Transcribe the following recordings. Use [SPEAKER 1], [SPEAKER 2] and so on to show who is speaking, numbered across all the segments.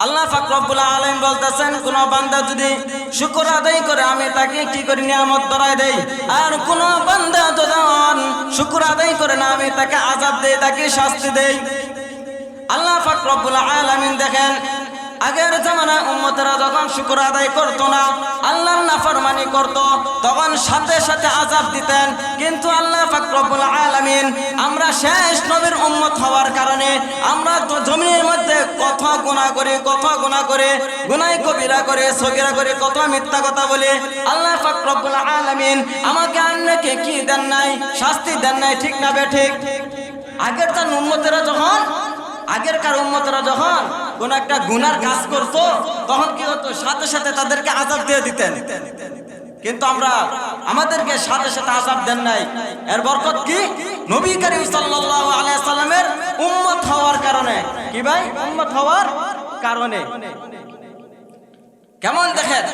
[SPEAKER 1] আল্লাহ পাক রব্বুল আলামিন বলতেছেন, কোন বান্দা যদি শুকর আদায় করে আমি তাকে কি করি, নিয়ামত ধরায় দেই। আর কোন বান্দা যদি শুকর আদায় করে না, আমি তাকে আযাব দেই, তাকে শাস্তি দেই। আল্লাহ পাক রব্বুল আলামিন দেখেন, আগের জামানায় উম্মতেরা যখন শুকর আদায় করতো না, আল্লাহর নাফরমানি করত, তখন সাথে সাথে আযাব দিতেন। কিন্তু আল্লাহ পাক রব্বুল আলামিন আমরা শেষ নবীর উম্মত হওয়ার কারণে আমরা তো জমিনের মধ্যে কত গুনাহ করে গুনাহ কবিরা করে সগীরা করে কত মিথ্যা কথা বলে আল্লাহ পাক রব্বুল আলামিন আমাকে আপনাকে কি দেন নাই, শাস্তি দেন নাই, ঠিক না বেঠিক? আগেরকার উম্মতেরা যখন কোন একটা গুনার কাজ করত, তখন কি হতো, সাথে সাথে তাদেরকে আযাব দিয়ে দিতেন। কিন্তু আমাদেরকে সাথে সাথে আযাব দেন নাই। এর বরকত কি? নবী করিম সাল্লাল্লাহু আলাইহি সাল্লামের উম্মত হওয়ার কারণে। কি ভাই? উম্মত হওয়ার কারণে। কেমন দেখেন,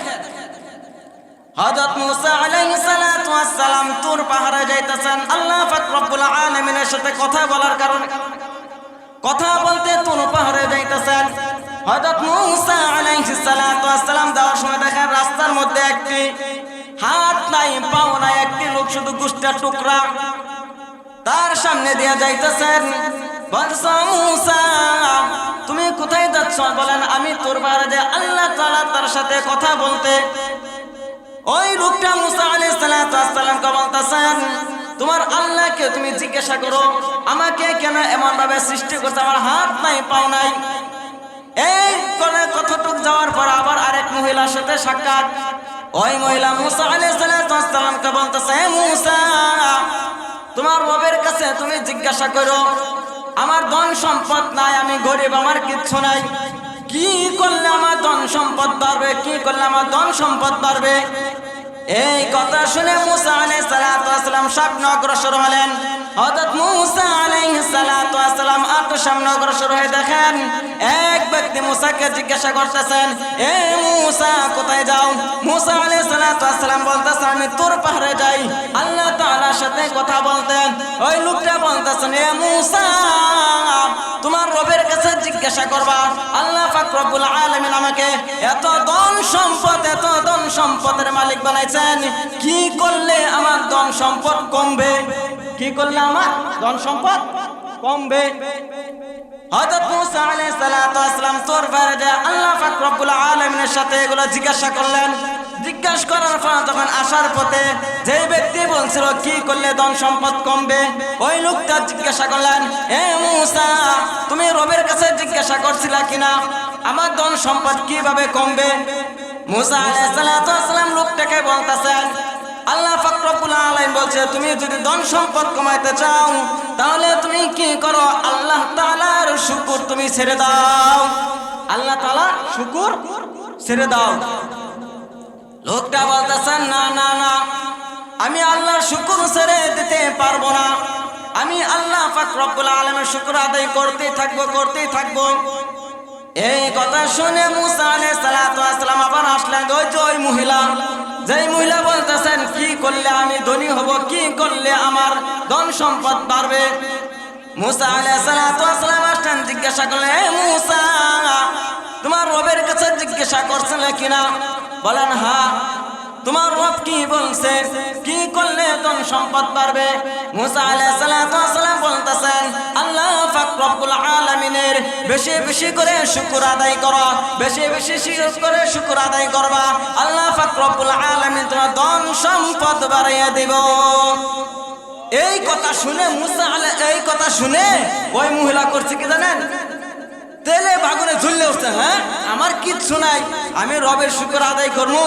[SPEAKER 1] হযরত মূসা আলাইহিস সালাতু ওয়াস সালাম তুর পাহাড়ে যাইতেছেন আল্লাহ পাক রব্বুল আলামিনের সাথে কথা বলার কারণে। কথা বলতে তুর পাহাড়ে যাইতেছেন। হযরত মূসা আলাইহিস সালাতু ওয়াস সালাম যাওয়ার সময় দেখেন রাস্তার মধ্যে একটি হাত নাই, পাও নাই, একটি লোক শুধু গোশতের টুকরা তার সামনে দিয়ে যাইতেছেন। বলছে, মূসা তুমি কোথায় যাচ্ছ? বলেন, আমি তোর পাহাড়ে যে আল্লাহ তাআলা তার সাথে কথা বলতে। ওই লোকটা মূসা আলাইহিস সালাতু ওয়াস সালামকে বলতেছেন, তোমার আল্লাহকে তুমি জিজ্ঞাসা করো, আমাকে কেন এমন ভাবে সৃষ্টি করছে, আমার হাত নাই, পাও নাই। এই করে কতটুক যাওয়ার পর আবার আরেক মহিলার সাথে সাক্ষাৎ। ওই মহিলা মূসা আলাইহিস সালাতু ওয়াস সালামকে বলতেছে, মূসা তোমার রবের কাছে তুমি জিজ্ঞাসা করো, আমার ধন সম্পদ নাই, আমি গরিব, আমার কিচ্ছু নাই, কি করলে আমার ধন সম্পদ বাড়বে, কি করলে আমার ধন সম্পদ বাড়বে? এই কথা শুনে মূসা আলাইহিস সালাতু ওয়াস সালাম সামনে অগ্রসর হলেন। হযরত মূসা আলাইহিস সালাতু ওয়াস সালাম সামনে অগ্রসর হয়ে দেখেন এক ব্যক্তি মূসাকে জিজ্ঞাসা করতেছেন, এ মূসা কোথায় যাও? মূসা আলাইহিস সালাতু ওয়াস সালাম বলতেছেন, আমি তুর পাহাড়ে যাই আল্লাহ তাআলার সাথে কথা বলতেন। ওই লোকটা বলতেছেন, এ মূসা তোমার রবের কাছে জিজ্ঞাসা করবা, আল্লাহ পাক রব্বুল আলামিন আমাকে এত ধন সম্পদের মালিক বানাইছেন, কি করলে আমার ধন সম্পদ কমবে, কি করলে আমার ধন সম্পদ কমবে? হযরত মূসা আলাইহিস সালাতু ওয়াস সালাম তোর পাহাড়ে আল্লাহ পাক রব্বুল আলামিনের সাথে এগুলো জিজ্ঞাসা করলেন। জিজ্ঞাসা করার পর যখন আসার পথে যে ব্যক্তি বলছিল কি করলে ধন সম্পদ কমবে, ওই লোকটা জিজ্ঞাসা করলেন, হে মূসা তুমি রবের কাছে জিজ্ঞাসা করছিলা কিনা আমার ধন সম্পদ কিভাবে কমবে? মূসা আলাইহিস সালাতু ওয়াস সালাম লোকটাকে বলতেছেন, আল্লাহ পাক রব্বুল আলামিন বলছে, তুমি যদি ধন সম্পদ কমাইতে চাও তাহলে তুমি কি করো, আল্লাহ তাআলার শুকর তুমি ছেড়ে দাও, আল্লাহ তাআলার শুকর ছেড়ে দাও। লোকটা বলতেছেন, না না না, আমি আল্লাহর শুকর ছেড়ে দিতে পারবো না, আমি আল্লাহ পাক রব্বুল আলামিনের শুকর আদায় করতেই থাকবো। এই কথা শুনে মূসা আলাইহিস সালাতু ওয়াস সালাম আবার আসলেন। ওই মহিলা, যেই মহিলা বলতেছেন কি করলে আমি ধনী হব, কি করলে আমার ধন সম্পদ বাড়বে। মূসা আলাইহিস সালাতু ওয়াস সালাম আসলেন, জিজ্ঞাসা করলেন, হে মূসা তোমার রবের কাছে জিজ্ঞাসা করছেন কিনা? বলেন, হ্যাঁ। তোমার রব কি বলছে, কি করলে ধন সম্পদ বাড়বে? মূসা আলাইহিস সালাতু ওয়াস সালাম বলতেছেন, আল্লাহ পাক রব্বুল আলামিনের বেশি বেশি করে শুকর আদায় করো, বেশি বেশি করে শুকর আদায় করবা, আল্লাহ পাক রব্বুল আলামিন তোমার ধন সম্পদ বাড়িয়ে দিব। এই কথা শুনে ওই মহিলা করছে কি জানেন, তেলে বাগুনে ঝুললে উঠছে, হ্যাঁ আমার কিচ্ছু নাই, আমি রবের শুকর আদায় করবো।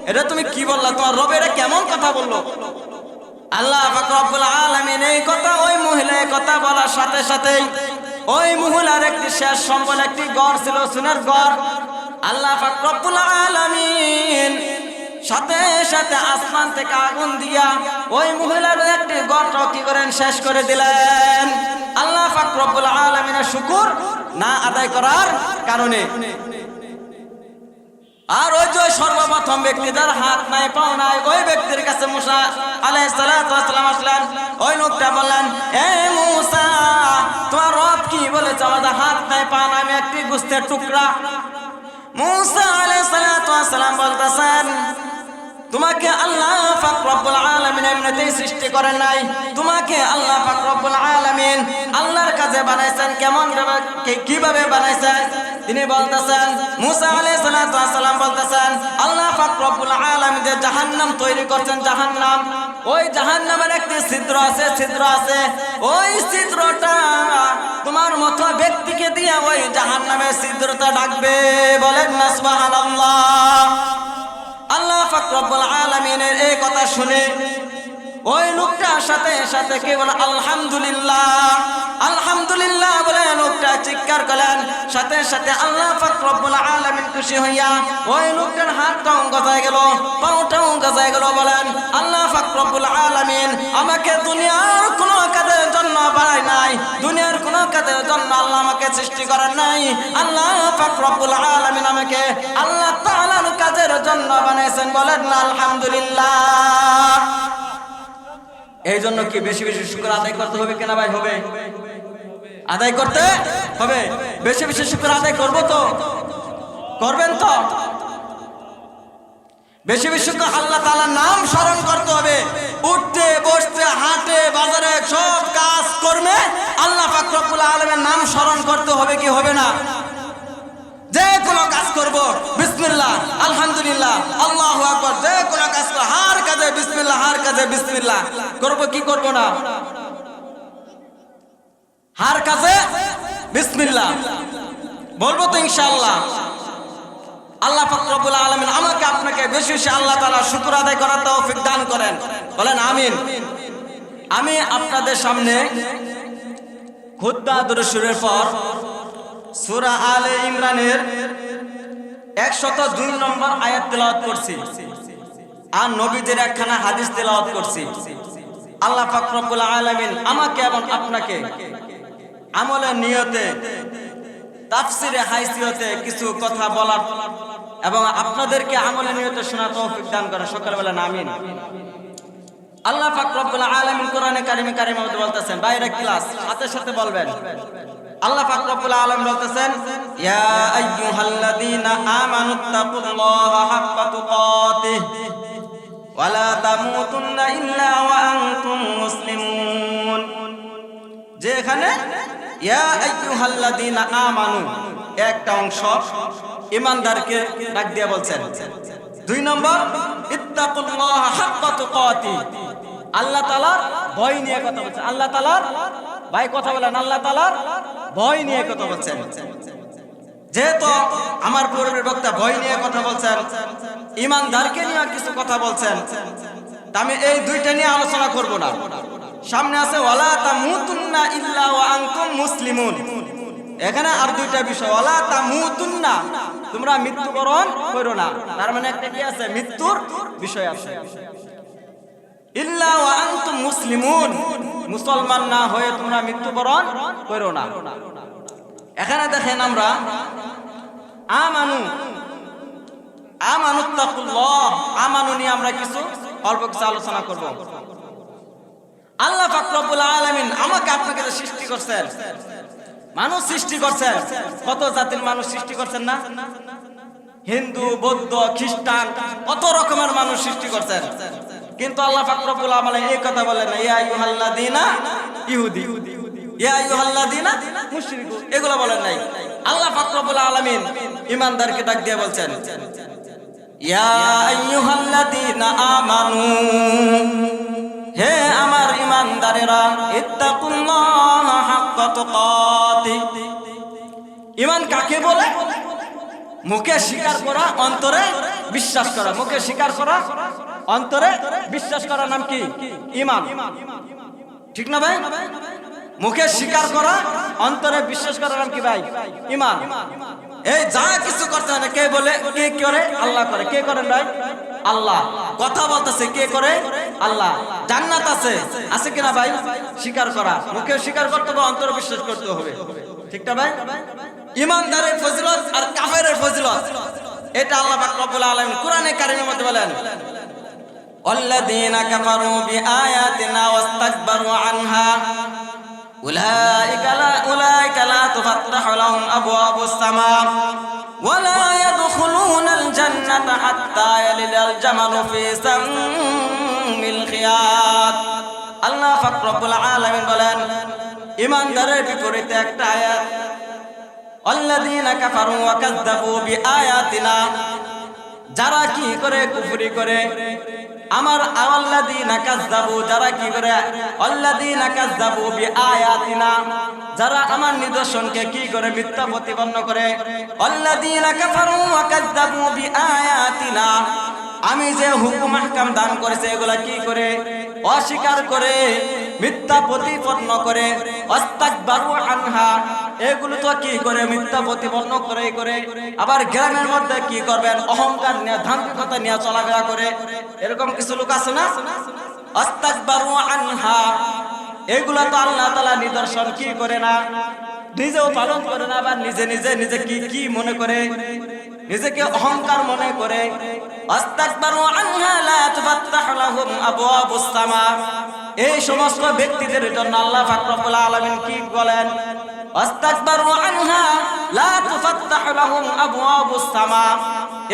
[SPEAKER 1] এটা তুমি কি বললা? তোমার রব এটা কেমন কথা বললো? আল্লাহ পাক রব্বুল আলামিন এই কথা, ওই মহিলা এই কথা বলার সাথে সাথেই ওই মহিলার একটি শেষ সম্বল একটি গড় ছিল, সোনার গড়। আল্লাহ পাক রব্বুল আলামিন সাথে সাথে আসমান থেকে আগুন দিয়া ওই মহিলার একটি গড়টা কি করেন, শেষ করে দিলেন। আল্লাহ পাক রব্বুল আলামিনের শুকর না আদায় করার কারণে। আর ওই যে সর্বপ্রথম ব্যক্তি যার হাত নাই পাও নাই ওই ব্যক্তির কাছে মুসা আলাইহিস সালাতু ওয়াস সালাম আসলেন। ওই লোকটা বললেন, এ মুসা, তোমার রব কি বলেছে? আমাদের হাত নাই পা নাই, আমি একটি গোশতের টুকরা। মুসা আলাইহিস সালাতু ওয়াস সালাম বলতেছেন, তোমাকে আল্লাহ পাক রব্বুল আলামিন এমনিতেই সৃষ্টি করেন নাই, তোমাকে আল্লাহ পাক রব্বুল আলামিন আল্লাহর কাছে বানাইছেন। কেমন কিভাবে বানাইছেন? তিনি বলতেছেন, মুসা আলাইহিস সালাতু ওয়াস সালাম বলতেছেন, আল্লাহ পাক রব্বুল আলামিন যে জাহান্নাম তৈরি করছেন, জাহান্নাম, ওই জাহান্নামের একটি ছিদ্র আছে, ওই ছিদ্রটা তোমার মতো ব্যক্তিকে দিয়ে ওই জাহান্নামের ছিদ্রটা ঢাকবে। বলেন না সুবহানাল্লাহ। আল্লাহ পাক রব্বুল আলামিনের এই কথা শুনে ওই লোকটার সাথে সাথে কে বলে আলহামদুলিল্লাহ, আলহামদুলিল্লাহ বলে লোকটা চিৎকার করলেন। সাথে সাথে আল্লাহ পাক রব্বুল আলামিন খুশি হইয়া ওই লোকটার হাতটাও গজায় গেল, পাওটাও গজায় গেল। বলেন, আল্লাহ পাক রব্বুল আলামিন আমাকে দুনিয়ার কোনো কাজের জন্য বানায় নাই, দুনিয়ার কোনো কাজের জন্য আল্লাহ আমাকে সৃষ্টি করেন নাই। আল্লাহ পাক রব্বুল আলামিন আমাকে আল্লাহ তাআলার কাজের জন্য বানাইছেন। বলেন না আলহামদুলিল্লাহ। এই জন্য কি বেশি বেশি শুকর আদায় করতে হবে কিনা ভাই? হবে, আদায় করতে হবে। বেশি বেশি শুকর আদায় করবো তো? করবেন তো? বেশি বেশি শুকর আল্লাহ তাআলার নাম স্মরণ করতে হবে। উঠতে বসতে হাঁটে বাজারে সব কাজ কর্মে আল্লাহ পাক রব্বুল আলামিনের নাম স্মরণ করতে হবে কি হবে না? যে কোনো কাজ করব বিসমিল্লাহ, আলহামদুলিল্লাহ, আল্লাহু আকবার। যে কোনো কাজ করব, হার কাজে বিসমিল্লাহ, হার কাজে বিসমিল্লাহ করব কি করব না? হার কাজে বিসমিল্লাহ বলবো তো ইনশাআল্লাহ। আল্লাহ পাক রব্বুল আলামিন আমাকে আপনাকে বেশি বেশি আল্লাহ তাআলা শুকর আদায় করার তৌফিক দান করেন। বলেন আমিন। আমি আপনাদের সামনে খুতবা দুরূদ শরীফের পর সূরা আলে ইমরানের 102 নম্বর আয়াত তেলাওয়াত করছি আর নবীদের একখানা হাদিস তেলাওয়াত করছি। আল্লাহ পাক রব্বুল আলামিন আমাকে এবং আপনাকে আমলের নিয়তে, তাফসিরে হাইসিয়তে কিছু কথা বলার এবং আপনাদেরকে আমলের নিয়তে শোনার তৌফিক দান করেন। সকলে বলেন আমিন। আল্লাহ পাক রব্বুল আলামিন কোরআনে কারিমে মধ্যে বলতেছেন, বাইরে ক্লাস সাথে সাথে বলবেন। আল্লাহ পাক রব্বুল আলামিন বলতেছেন, ইয়া আইয়ুহাল্লাযীনা আমানুত্তাকুল্লাহা হাক্কা তুকাতিহ ওয়া লা তামুতুন্না ইল্লা ওয়া আনতুম মুসলিমুন। যে এখানে ইয়া আইয়ুহাল্লাযীনা আমানু একটা অংশ ঈমানদারকে ডাক দিয়ে বলছেন। 2 নম্বর ইত্তাকুল্লাহা হাক্কা তুকাতিহ, আল্লাহ তাআলার ভয় নিয়ে কথা বলছেন। আল্লাহ তাআলার ভাই কথা বলেন, আল্লাহ তাআলার ভয় নিয়ে কথা বলছেন। যেহেতু আমার পূর্বের বক্তা ভয় নিয়ে কথা বলছেন, ঈমানদারকে নিয়ে কিছু কথা বলছেন, আমি এই দুইটা নিয়ে আলোচনা করব না। সামনে আছে ওয়ালা তামুতুন্না ইল্লা ওয়া আনতুম মুসলিমুন। এখানে আর দুইটা বিষয়, ওয়ালা তামুতুন্না, তোমরা মৃত্যুবরণ করো না। তার মানে একটা কি আছে? মৃত্যুর বিষয় আছে। ইল্লা ওয়া আনতুম মুসলিমুন, মুসলমান না হয়ে তোমরা মৃত্যুবরণ করো না। এখানে দেখেন আমরা আমানুত্তাকুল্লাহ, আমানু নিয়ে আমরা কিছু অল্প কিছু আলোচনা করব। আল্লাহ পাক রব্বুল আলামিন আমাকে আপনাকে সৃষ্টি করছেন, মানুষ সৃষ্টি করছেন। কত জাতির মানুষ সৃষ্টি করছেন না? হিন্দু, বৌদ্ধ, খ্রিস্টান, কত রকমের মানুষ সৃষ্টি করছেন। কিন্তু আল্লাহ পাক রব্বুল আলামিন এই কথা বলেন না, ইয়া আইয়ুহাল্লাযীনা ইহুদি, ইয়া আইয়ুহাল্লাযীনা মুশরিকু, এগুলো বলেন নাই। আল্লাহ পাক রব্বুল আলামিন ঈমানদারকে ডাক দিয়ে বলছেন, ইয়া আইয়ুহাল্লাযীনা আমানু, হে আমার ঈমানদারেরা, ইত্তাকুল্লাহা হাক্কা তুকাতিহ। ঈমান কাকে বলে? মুখে স্বীকার করা, অন্তরে বিশ্বাস করা। মুখে স্বীকার করা, অন্তরে বিশ্বাস করার নাম কি? ঈমান। ঠিক না ভাই? মুখে স্বীকার করা, অন্তরে বিশ্বাস করার নাম কি ভাই? ঈমান। এই যা কিছু করতে হয় কে বলে? কে করে? আল্লাহ করে। কে করেন ভাই? আল্লাহ। কথা বলতেছে কে করে? আল্লাহ। জান্নাত আছে, আছে কিনা ভাই? স্বীকার করা, মুখে স্বীকার করতে হবে, অন্তরে বিশ্বাস করতে হবে। ঠিক না ভাই? ঈমানদারের ফজিলত আর কাফেরের ফজিলত এটা আল্লাহ পাক রব্বুল আলামিন কোরআনে কারীমের মধ্যে বলেন, আল্লাযীনা কাফারু বিআয়াতিনা ওয়াস্তাকবারু আনহা উলাইকা লা তুফাত্তাহু লাহুম আবওয়াবুস সামা ওয়া লা ইয়াদখুলুনাল জান্নাতা হাত্তা ইয়ালিজাল জামালু ফি সাম্মিল খিয়াত। আল্লাহ পাক রব্বুল আলামিন বলেন, ঈমানদারের বিপরীতে একটা আয়াত, আল্লাযীনা কাফারু ওয়া কাযযাবু বিআয়াতিনা, যারা কি করে কুফরি করে আমার আল্লাযীনা কাযযাবু, যারা কি করে আল্লাযীনা কাযযাবু বিআয়াতিনা, যারা আমার নিদর্শনকে কি করে মিথ্যা প্রতিপন্ন করে। আল্লাযীনা কাফারু ওয়া কাযযাবু বিআয়াতিনা, আমি যে হুকুম আহকাম দান করেছে এগুলা কি করে অস্বীকার করে মিথ্যা প্রতিপন্ন করে। ওয়াস্তাকবারু আনহা, এগুলো তো কি করে মিথ্যা প্রতিপন্ন করে আবার গ্রামের মধ্যে কি করবেন অহংকার নিয়ে ধার্মিকতা নিয়ে চলাফেরা করে। এরকম কিছু লোক আছে না? ওয়াস্তাকবারু আনহা, এগুলা তো আল্লাহ তাআলা নিদর্শন কি করে না, নিজেও পালন করে না, আবার নিজে কি মনে করে, নিজেকে অহংকার মনে করে। আস্তাকবারু আনহা লা তুফাত্তাহু লাহুম আবওয়াবুস সামা, এই সমস্ত ব্যক্তিদের জন্য আল্লাহ পাক রব্বুল আলামিন কি বলেন, আস্তাকবারু আনহা লা তুফাত্তাহু লাহুম আবওয়াবুস সামা,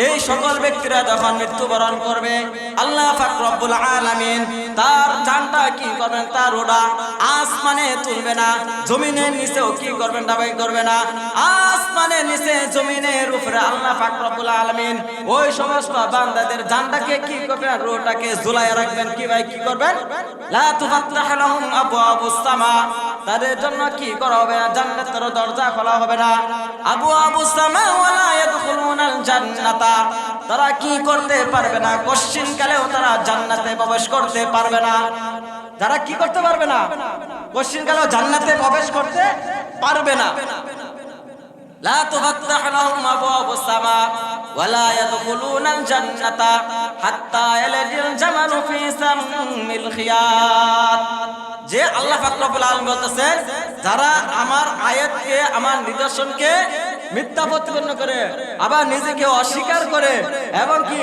[SPEAKER 1] এই সকল ব্যক্তিরা যখন মৃত্যুবরণ করবে আল্লাহ পাক রব্বুল আলামিন তার জানটা কি করবেন, তার ওড়া আসমানে তুলবে না, জমিনের নিচেও কি করবেন, দাবাই করবে না। আসমানের নিচে জমিনের উপরে আল্লাহ পাক রব্বুল আলামিন ওই সমস্ত বান্দাদের জানটাকে কি করবেন, রূহটাকে ঝুলায় রাখবেন। কি ভাই কি করবেন? লা তুফাত্তাহু লাহুম আবওয়াবুস সামা, তাদের জন্য কি করা হবে না, জান্নাতের দরজা খোলা হবে না। আবওয়াবুস সামা ওয়া লা ইয়াদখুলুনাল জান্নাতা, তারা কি করতে পারবে না, কশিন কালেও তারা জান্নাতে প্রবেশ করতে পারবে না। যারা কি করতে পারবে না, কশিন কালেও জান্নাতে প্রবেশ করতে পারবে না। লা তুফাত্তাহু লাহুম আবওয়াবুস সামা ওয়া লা ইয়াদখুলুনাল জান্নাতা হাত্তা ইয়ালিজাল জামালু ফি সাম্মিল খিয়াত। যে আল্লাহ পাক রব্বুল আলামিন বলতেছেন, যারা আমার আয়াতকে আমার নিদর্শনকে মিথ্যা প্রতিপন্ন করে আবার নিজেকে অস্বীকার করে এবং কি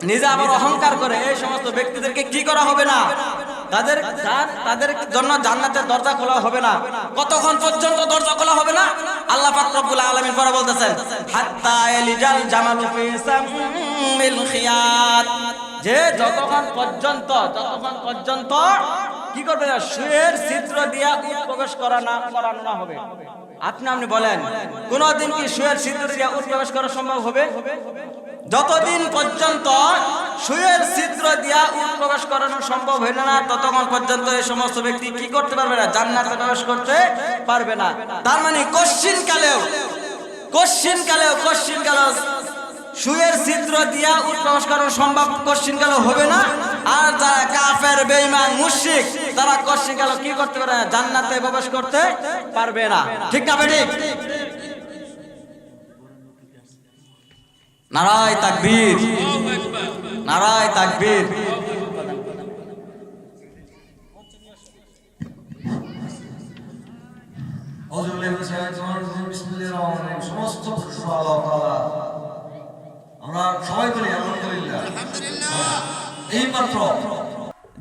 [SPEAKER 1] নিজে আবার অহংকার করে, এই সমস্ত ব্যক্তিদেরকে কি করা হবে না, তাদের জন্য জান্নাতের দরজা খোলা হবে না। কতক্ষণ পর্যন্ত দরজা খোলা হবে না? আল্লাহ পাক রব্বুল আলামিন পরে বলতেছেন, হাত্তা ইয়ালিজাল জামালু ফি সাম্মিল খিয়াত, যে যতক্ষণ পর্যন্ত কি করবে না, সুয়ের ছিদ্র দিয়া উট প্রবেশ করানো না হবে। আপনি বলেন, কোনদিন কি সুয়ের ছিদ্র দিয়া উট প্রবেশ করা সম্ভব হবে? যতদিন পর্যন্ত সুয়ের ছিদ্র দিয়া উট প্রবেশ করানো সম্ভব হইল না, ততক্ষণ পর্যন্ত এই সমস্ত ব্যক্তি কি করতে পারবে না, জান্নাতে প্রবেশ করতে পারবে না। তার মানে কশিন কালেও সুয়ের ছিদ্র দিয়া উট প্রবেশ করানো সম্ভব কশিন কালেও হবে না। আর যারা কাফের বেঈমান মুশরিক, তারা কশিন কালেও কি করতে পারবে না, জান্নাতে প্রবেশ করতে পারবে না। ঠিক না বেঠিক? নারায়ে তাকবীর, নারায়ে তাকবীর।
[SPEAKER 2] সমস্ত আল্লাহ তাআলা, আমরা সবাই বলি আলহামদুলিল্লাহ। এই মাত্র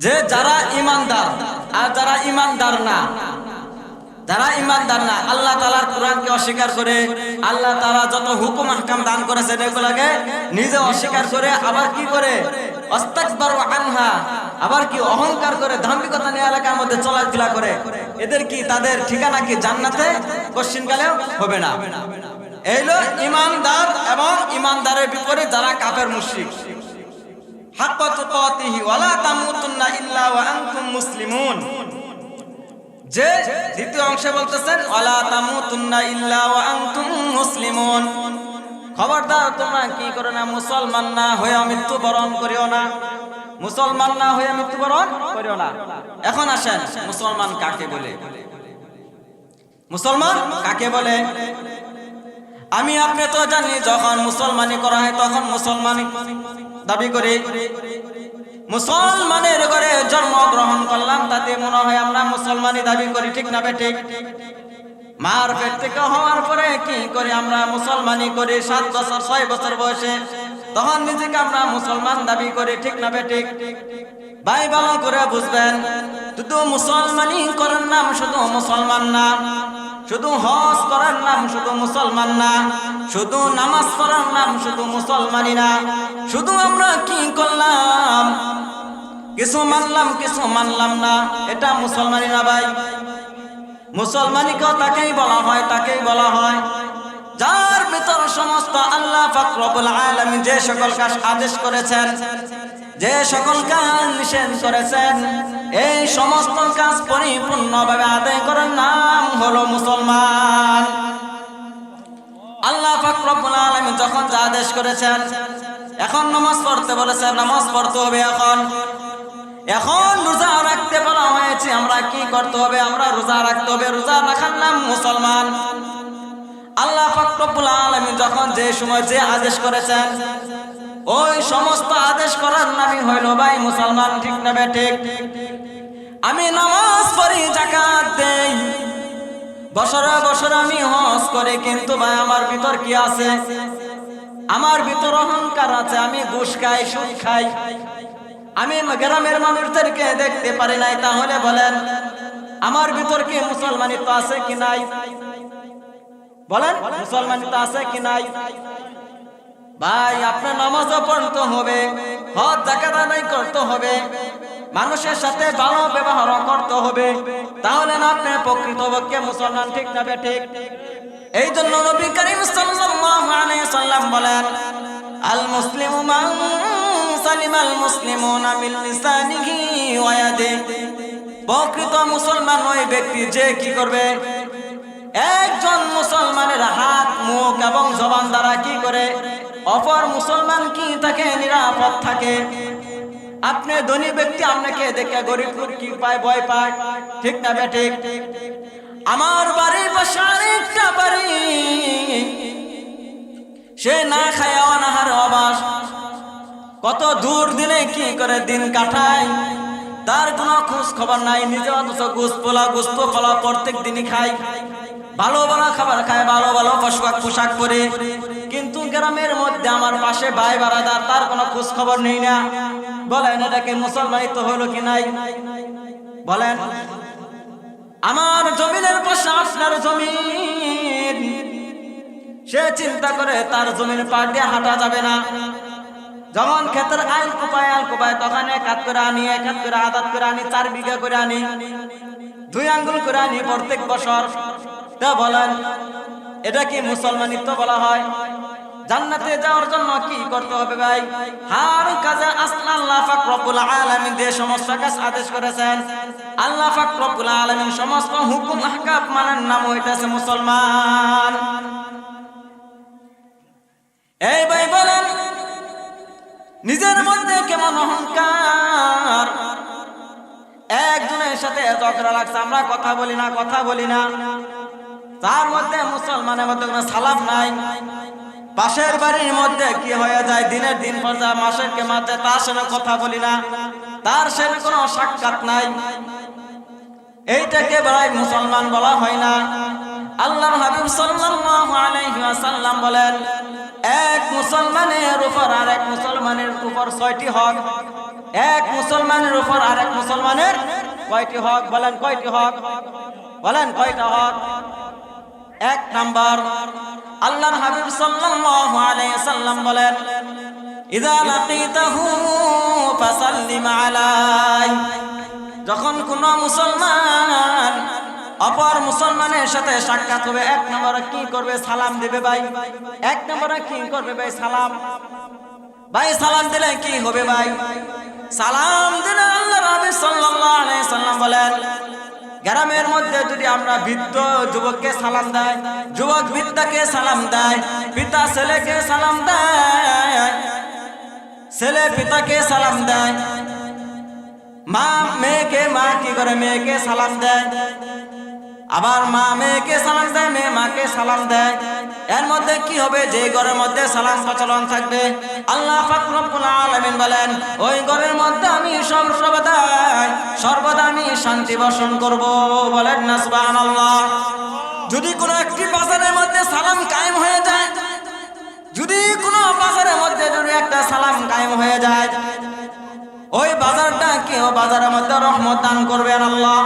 [SPEAKER 1] যে যারা ঈমানদার আর যারা ঈমানদার না, যারা ঈমানদার না, আল্লাহ তাআলার কোরআনকে অস্বীকার করে, আল্লাহ তাআলা যত হুকুম আহকাম দান করেছেন এগুলোকে নিজে অস্বীকার করে, আবার কি করে আস্তাকবারু আনহা, আবার কি অহংকার করে ধার্মিকতা নিয়ে এলাকার মধ্যে চলাফেরা করে, এদের কি তাদের ঠিকানা কি জান্নাতে কশিনকালেও হবে না। এইলো ঈমানদার এবং ঈমানদারের বিপরীত যারা কাফের মুশরিক। হাক্কা তুকাতিহি ওয়া লা তামুতুন্না ইল্লা ওয়া আনতুম মুসলিমুন, যে দ্বিতীয় অংশে বলতেছেন ওয়ালা তামুতুন্না ইল্লা ওয়া আনতুম মুসলিমুন, খবরদার তোমরা কি করো না, মুসলমান না হয়ে মৃত্যুবরণ করিও না, মুসলমান না হয়ে মৃত্যুবরণ করিও না। এখন আসেন, মুসলমান কাকে বলে? মুসলমান কাকে বলে? আমি আপনি তো জানি, যখন মুসলমানি করা হয় তখন মুসলমানি দাবি করি, মুসলমানের ঘরে জন্মগ্রহণ করলাম, তাতে মনে হয় আমরা মুসলমানি দাবি করি। ঠিক না বেঠিক? মার পেট থেকে হওয়ার পরে কি করি আমরা মুসলমানি করি 7 বছর 6 বছর বয়সে, তখন নিজেকে আমরা মুসলমান দাবি করি, ঠিক না বেঠিক? ভাই ভালো করে বুঝবেন, শুধু মুসলমানি করার নাম শুধু মুসলমান না, শুধু হজ করার নাম শুধু মুসলমান না, শুধু নামাজ পড়ার নাম শুধু মুসলমানি না। শুধু আমরা কি করলাম, কিছু মানলাম কিছু মানলাম না, এটা মুসলমানি না ভাই। মুসলমানিকেও তাকেই বলা হয়, তাকেই বলা হয় যার ভিতর সমস্ত আল্লাহ পাক রব্বুল আলামিন যে সকল কাজ আদেশ করেছেন, যে সকল কাজ নিষেধ করেছেন, এই সমস্ত কাজ পরিপূর্ণভাবে আদায় করার নাম হলো মুসলমান। আল্লাহ পাক রব্বুল আলামিন যখন যা আদেশ করেছেন, এখন নামাজ পড়তে বলেছেন, নামাজ পড়তে হবে। এখন রোজা রাখতে বলা হয়েছে, আমরা কি করতে হবে? আমরা রোজা রাখতে হবে। রোজা রাখার নাম মুসলমান। আল্লাহ পাক রব্বুল আলামিন যখন যে সময় যে আদেশ করেছেন, ওই সমস্ত আদেশ করার নামই হইল ভাই মুসলমান, ঠিক না বেঠিক? আমি নামাজ পড়ি, যাকাত দেই, বছরে বছরে আমি হজ করি, কিন্তু ভাই আমার ভিতর কি আছে? আমার ভিতর অহংকার আছে। আমি ঘুষ খাই, সুদ খাই, আমি গ্রামের মানুষদেরকে দেখতে পারি নাই। তাহলে বলেন আমার ভিতর কি মুসলমানিত্ব আছে কি নাই? বলেন মুসলমানিত্ব আছে কি নাই? ভাই আপনার নামাজও পড়তে হবে, হজ যাকাত আদায় করতে হবে, মানুষের সাথে ভালো ব্যবহার করতে হবে, তাহলে না আপনি প্রকৃতপক্ষে মুসলমান, ঠিক না বেঠিক? এই জন্য নবী করিম সাল্লাল্লাহু আলাইহি সাল্লাম বলেন, আল মুসলিমু মান সালিমাল মুসলিমুনা মিন লিসানিহি ওয়া ইয়াদিহি। প্রকৃত মুসলমান ওই ব্যক্তি যে কি করবে? একজন মুসলমানের হাত, মুখ এবং জবান দ্বারা কি করে অপর মুসলমান কি তাকে নিরাপদ থাকে। আপনি ধনী ব্যক্তি, আপনাকে দেখে গরিব লোক কি পায়? ভয় পায়, ঠিক না বেঠিক? আমার বাড়ির পাশে আরেকটা বাড়ি, সে না খায় অনাহার অবাস, কত দূর দিনে কি করে দিন কাটায়, তার কোনো খোঁজ খবর নাই। নিজে অথচ গোস্ত পোলা প্রত্যেক দিনই খায়, ভালো ভালো খাবার খায়, ভালো ভালো পোশাক পরে, কিন্তু গ্রামের মধ্যে আমার পাশে ভাই বারাদার, তার কোনো খোঁজ খবর নেই না। বলেন এটাকে মুসলমানিত্ব হলো কি নাই? বলেন। আমার জমিনের পাশে আপনার জমিন, সে চিন্তা করে তার জমির পাড় দিয়ে হাঁটা যাবে না। যখন ক্ষেতের আইল কোপায় তখন 1 হাত করে আনি, 1 হাত করে আদাত করে আনি, 4 বিঘা করে আনি, 2 আঙ্গুল করে আনি প্রত্যেক বছর। তা বলেন এটা কি মুসলমানিত্ব বলা হয়? জান্নাতে যাওয়ার জন্য কি করতে হবে ভাই? হার কাজে আল্লাহ পাক রব্বুল আলামিন যে সমস্ত কাজ আদেশ করেছেন, আল্লাহ পাক রব্বুল আলামিন সমস্ত হুকুম আহকাম মানার নাম হইতাছে মুসলমান। এই ভাই বলেন নিজের মধ্যে কেমন অহংকার। একজনের সাথে ঝগড়া লাগছে, আমরা কথা বলি না, তার মধ্যে মুসলমানের মধ্যে কোনো সালাম নাই। পাশের বাড়ির মধ্যে কি হয়ে যায়, দিনের দিন পর যায়, মাসের কে মাঝে তার সাথে কথা বলি না, তার সাথে কোনো সাক্ষাৎ নাই। এইটাকে ভাই মুসলমান বলা হয় না। আল্লাহর হাবিব সাল্লাল্লাহু আলাইহি ওয়াসাল্লাম বলেন, এক মুসলমানের উপর আরেক মুসলমানের উপর 6টি হক। এক মুসলমানের উপর আরেক মুসলমানের কয়টি হক? বলেন কয়টি হক? বলেন কয়টা হক? 1 নাম্বার, আল্লাহর হাবিব সাল্লাল্লাহু আলাইহি ওয়াসাল্লাম বলেন, ইযা লাকিতাহু ফাসাল্লিম আলাই। যখন কোন মুসলমান অপর মুসলমানের সাথে সাক্ষাৎ হবে, 1 নম্বরে কি করবে? সালাম দিবে ভাই। 1 নম্বরে কি করবে ভাই? সালাম। ভাই সালাম দিলে কি হবে ভাই? সালাম দিলে আল্লাহর হাবিব সাল্লাল্লাহু আলাইহি ওয়াসাল্লাম বলেন, গ্রামের মধ্যে যদি আমরা বৃদ্ধ যুবককে সালাম দেয়, যুবক বৃদ্ধকে সালাম দেয়, পিতা ছেলেকে সালাম দেয়, ছেলে পিতাকে সালাম দেয়, মা মেয়েকে, মা কি করে? মেয়েকে সালাম দেয়, আবার মা মেয়েকে সালাম দেয়, মেয়ে মাকে সালাম দেয়। এর মধ্যে কি হবে? যে ঘরের মধ্যে সালাম প্রচলন থাকবে, আল্লাহ পাক রব্বুল আলামিন বলেন, ওই ঘরের মধ্যে আমি সর্বদা আমি শান্তি বর্ষণ করব। বলেন না সুবহানাল্লাহ। যদি কোনো একটি বাজারের মধ্যে সালাম কায়েম হয়ে যায়, যদি কোনো বাজারের মধ্যে যদি একটা সালাম কায়েম হয়ে যায়, ওই বাজারটা কেউ বাজারের মধ্যে রহমত দান করবেন আল্লাহ।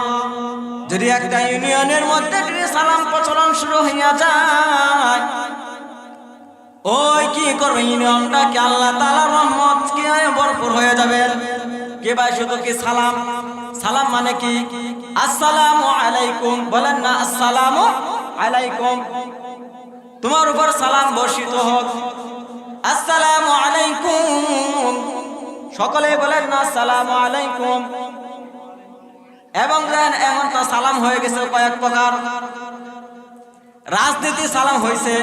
[SPEAKER 1] যদি একটা ইউনিয়নের মধ্যে যদি সালাম প্রচলন শুরু হইয়া যায়, ওই কি করবে ইউনিয়নটা কি আল্লাহ তাআলা রহমত কি ভরপুর হয়ে যাবে। কে ভাই শুধু কি সালাম, সালাম মানে কি? আসসালামু আলাইকুম, বলেন না আসসালামু আলাইকুম, তোমার উপর সালাম বর্ষিত হোক। আসসালামু আলাইকুম, সকলে বলেন না আসসালামু আলাইকুম। এবং এমন তো সালাম হয়ে গেছে কয়েক প্রকার। রাজনীতি সালাম হয়েছে,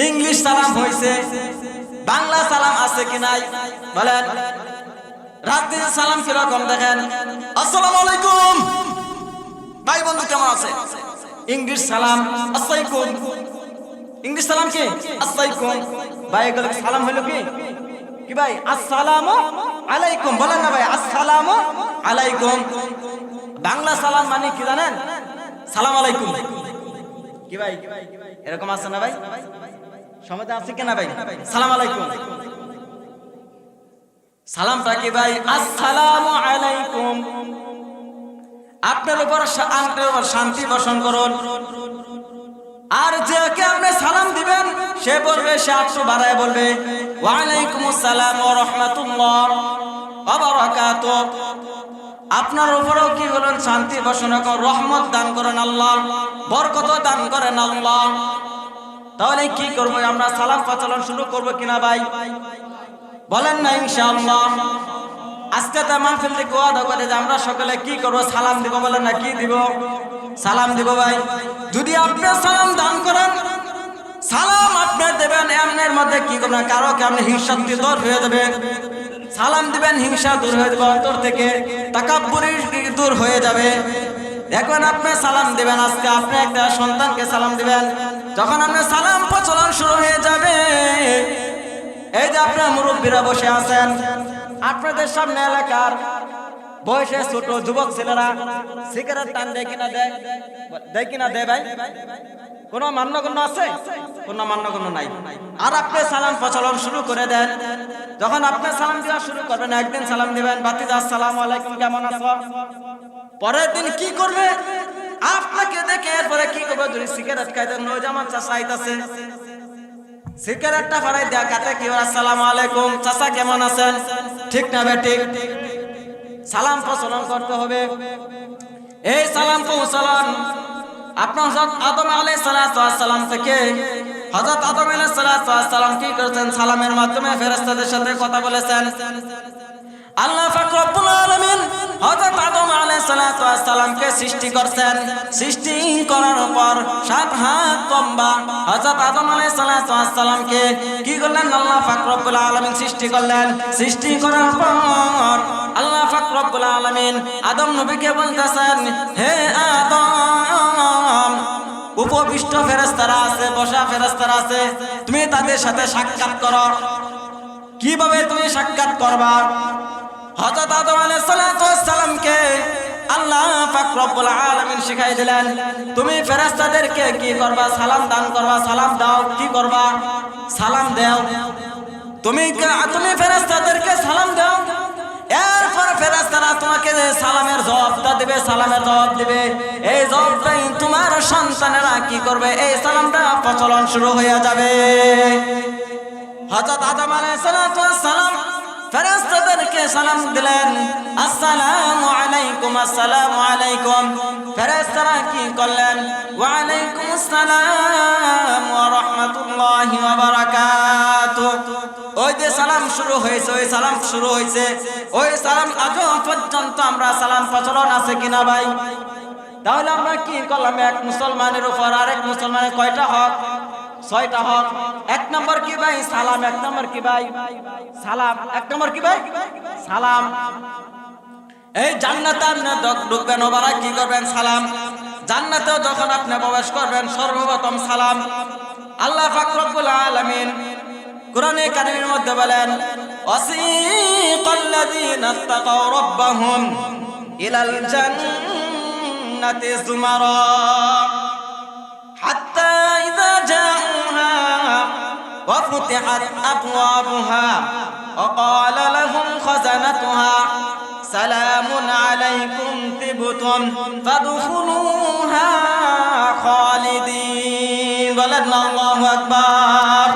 [SPEAKER 1] ইংলিশ সালাম হয়েছে, বাংলা সালাম আছে কি নাই বলেন? রাজনীতি সালাম কিরকম দেখেন, আসসালামু আলাইকুম, ভাই বন্ধু কেমন আছে? ইংলিশ সালাম আসসালাইকুম, ইংলিশ সালাম কি আসসালাইকুম, ভাই এগুলো সালাম হলো কি কি ভাই? আসসালামু আলাইকুম, বলেন না ভাই আসসালামু আলাইকুম। বাংলা সালাম মানে কি জানেন? সালাম আলাইকুম। কি ভাই এরকম আছে না ভাই? সমাজে আছে কিনা ভাই? সালাম আলাইকুম, সালামটা কি ভাই? আসসালামু আলাইকুম, আপনার উপর শান্তি বর্ষণ করুন। আর যাকে আপনি সালাম দিবেন সে বলবে, সে একটু বাড়ায় বলবে ওয়া আলাইকুম আসসালাম ওয়া রাহমাতুল্লাহ ওয়া বারাকাতুহু। আপনার উপরেও কি বলেন? শান্তি বর্ষণ করুন, রহমত দান করেন আল্লাহ, বরকত দান করেন আল্লাহ। তাহলে কি করব আমরা? সালাম প্রচলন শুরু করব কিনা ভাই? বলেন না ইনশাআল্লাহ। আজকে তো মাহফিল থেকে ওয়াদা করে যে আমরা সকলে কি করব? সালাম দিব। বলেন না কি দিব? সালাম দিব ভাই। যদি আপনি সালাম দান করেন, সালাম আপনি দেবেন, এমনের মধ্যে কি করবেন? কারো কেমন হিংসাত্তি দূর হয়ে যাবে। সালাম দিবেন, হিংসা দূর হয়ে যাবে অন্তর থেকে, তাকাব্বুরি দূর হয়ে যাবে। এখন আপনি সালাম দিবেন, আজকে আপনি একটা সন্তানকে সালাম দিবেন, যখন আপনি সালাম প্রচলন শুরু হয়ে যাবে, এই যে আপনার মুরব্বীরা বসে আছেন, আপনাদের সামনে এলাকার বয়সে ছোট যুবক ছেলেরা সিগারেট টান দেয় কিনা দেয়? দেয় কিনা দেয় ভাই? কোন মান্যগণ্য আছে? কোন মান্যগণ্য নাই। আর আপনি সালাম প্রচলন শুরু করে দেন, যখন আপনি সালাম দেওয়া শুরু করবেন, একদিন সালাম দিবেন, বাতিজা আসসালামু আলাইকুম, কেমন আছো? পরের দিন কি করবে? আপনাকে দেখে এরপরে কি করবে? যদি সিগারেট খাইতেন, ওই যে আমার চাচা আইতাছে, সিগারেটটা ফাড়াই দেয়া কাতে কি আসসালামু আলাইকুম, চাচা কেমন আছেন? ঠিক না বে ঠিক? সালাম প্রচলন করতে হবে। এই সালাম পৌঁছালাম আপনার হযরত আদম আলাইহিস সালাম থেকে। হযরত আদম আলাইহিস সালাম কি করেছেন? সালামের মাধ্যমে ফেরেশতাদের সাথে কথা বলেছেন। আল্লাহ পাক রব্বুল আলামিন হযরত আদম আলাইহিস সালামকে সৃষ্টি করেছেন। সৃষ্টি করার পর 7 হাত লম্বা হযরত আদম আলাইহিস সালামকে কি করলেন? আল্লাহ পাক রব্বুল আলামিন সৃষ্টি করলেন। সৃষ্টি করার পর আল্লাহ পাক রব্বুল আলামিন আদম নবীকে বলতেছেন, হে আদম, উপবিষ্ট ফেরেশতারা আছে, বসা ফেরেশতারা আছে, তুমি তাদের সাথে সাক্ষাৎ করো। কিভাবে তুমি সাক্ষাৎ করবা? হযরত আদম আলাইহিস সালামকে আল্লাহ পাক রব্বুল আলামিন শিখাই দিলেন, তুমি ফেরেশতাদেরকে কি করবা? সালাম দান করবা, সালাম দাও। কি করবা? সালাম দাও। তুমি ফেরেশতাদেরকে সালাম দাও, এরপর ফেরেশতারা তোমাকে সালামের জবাবটা দিবে, সালামের জবাব দিবে। এই জবাবটাই তোমার সন্তানেরা কি করবে? এই সালামটা প্রচলন শুরু হয়ে যাবে। হযরত আদম আলাইহিস সালাম ফেরেশতাদেরকে সালাম দিলেন, আসসালামু আলাইকুম, আসসালামু আলাইকুম। ফেরেশতারা কি করলেন? ওয়া আলাইকুমুস সালাম ওয়া রাহমাতুল্লাহি ওয়া বারাকাতুহু। ওই যে সালাম শুরু হয়েছে, ওই সালাম শুরু হয়েছে, ওই সালাম আজও পর্যন্ত আমরা সালাম প্রচলন আছে কিনা ভাই? তাহলে আমরা কি করলাম? এক মুসলমানের উপর আরেক মুসলমানের কয়টা হক? 6টা হক। 1 নম্বর কি ভাই? সালাম। 1 নম্বর কি ভাই? সালাম। 1 নম্বর কি ভাই? সালাম। এই জান্নাতে আপনি ঢুকবেন, ওবারা কি করবেন? সালাম। জান্নাতেও যখন আপনি প্রবেশ করবেন, সর্বপ্রথম সালাম। আল্লাহ পাক রব্বুল আলামিন কোরআনে কারীমের মধ্যে বলেন, ওয়াসিকাল্লাযীনা ইত্তাকাও রাব্বাহুম ইলাল জান্নাতি যুমারা। وفتحت أبوابها وقال لهم خزنتها سلام عليكم طبتم فادخلوها خالدين ولدنا الله أكبر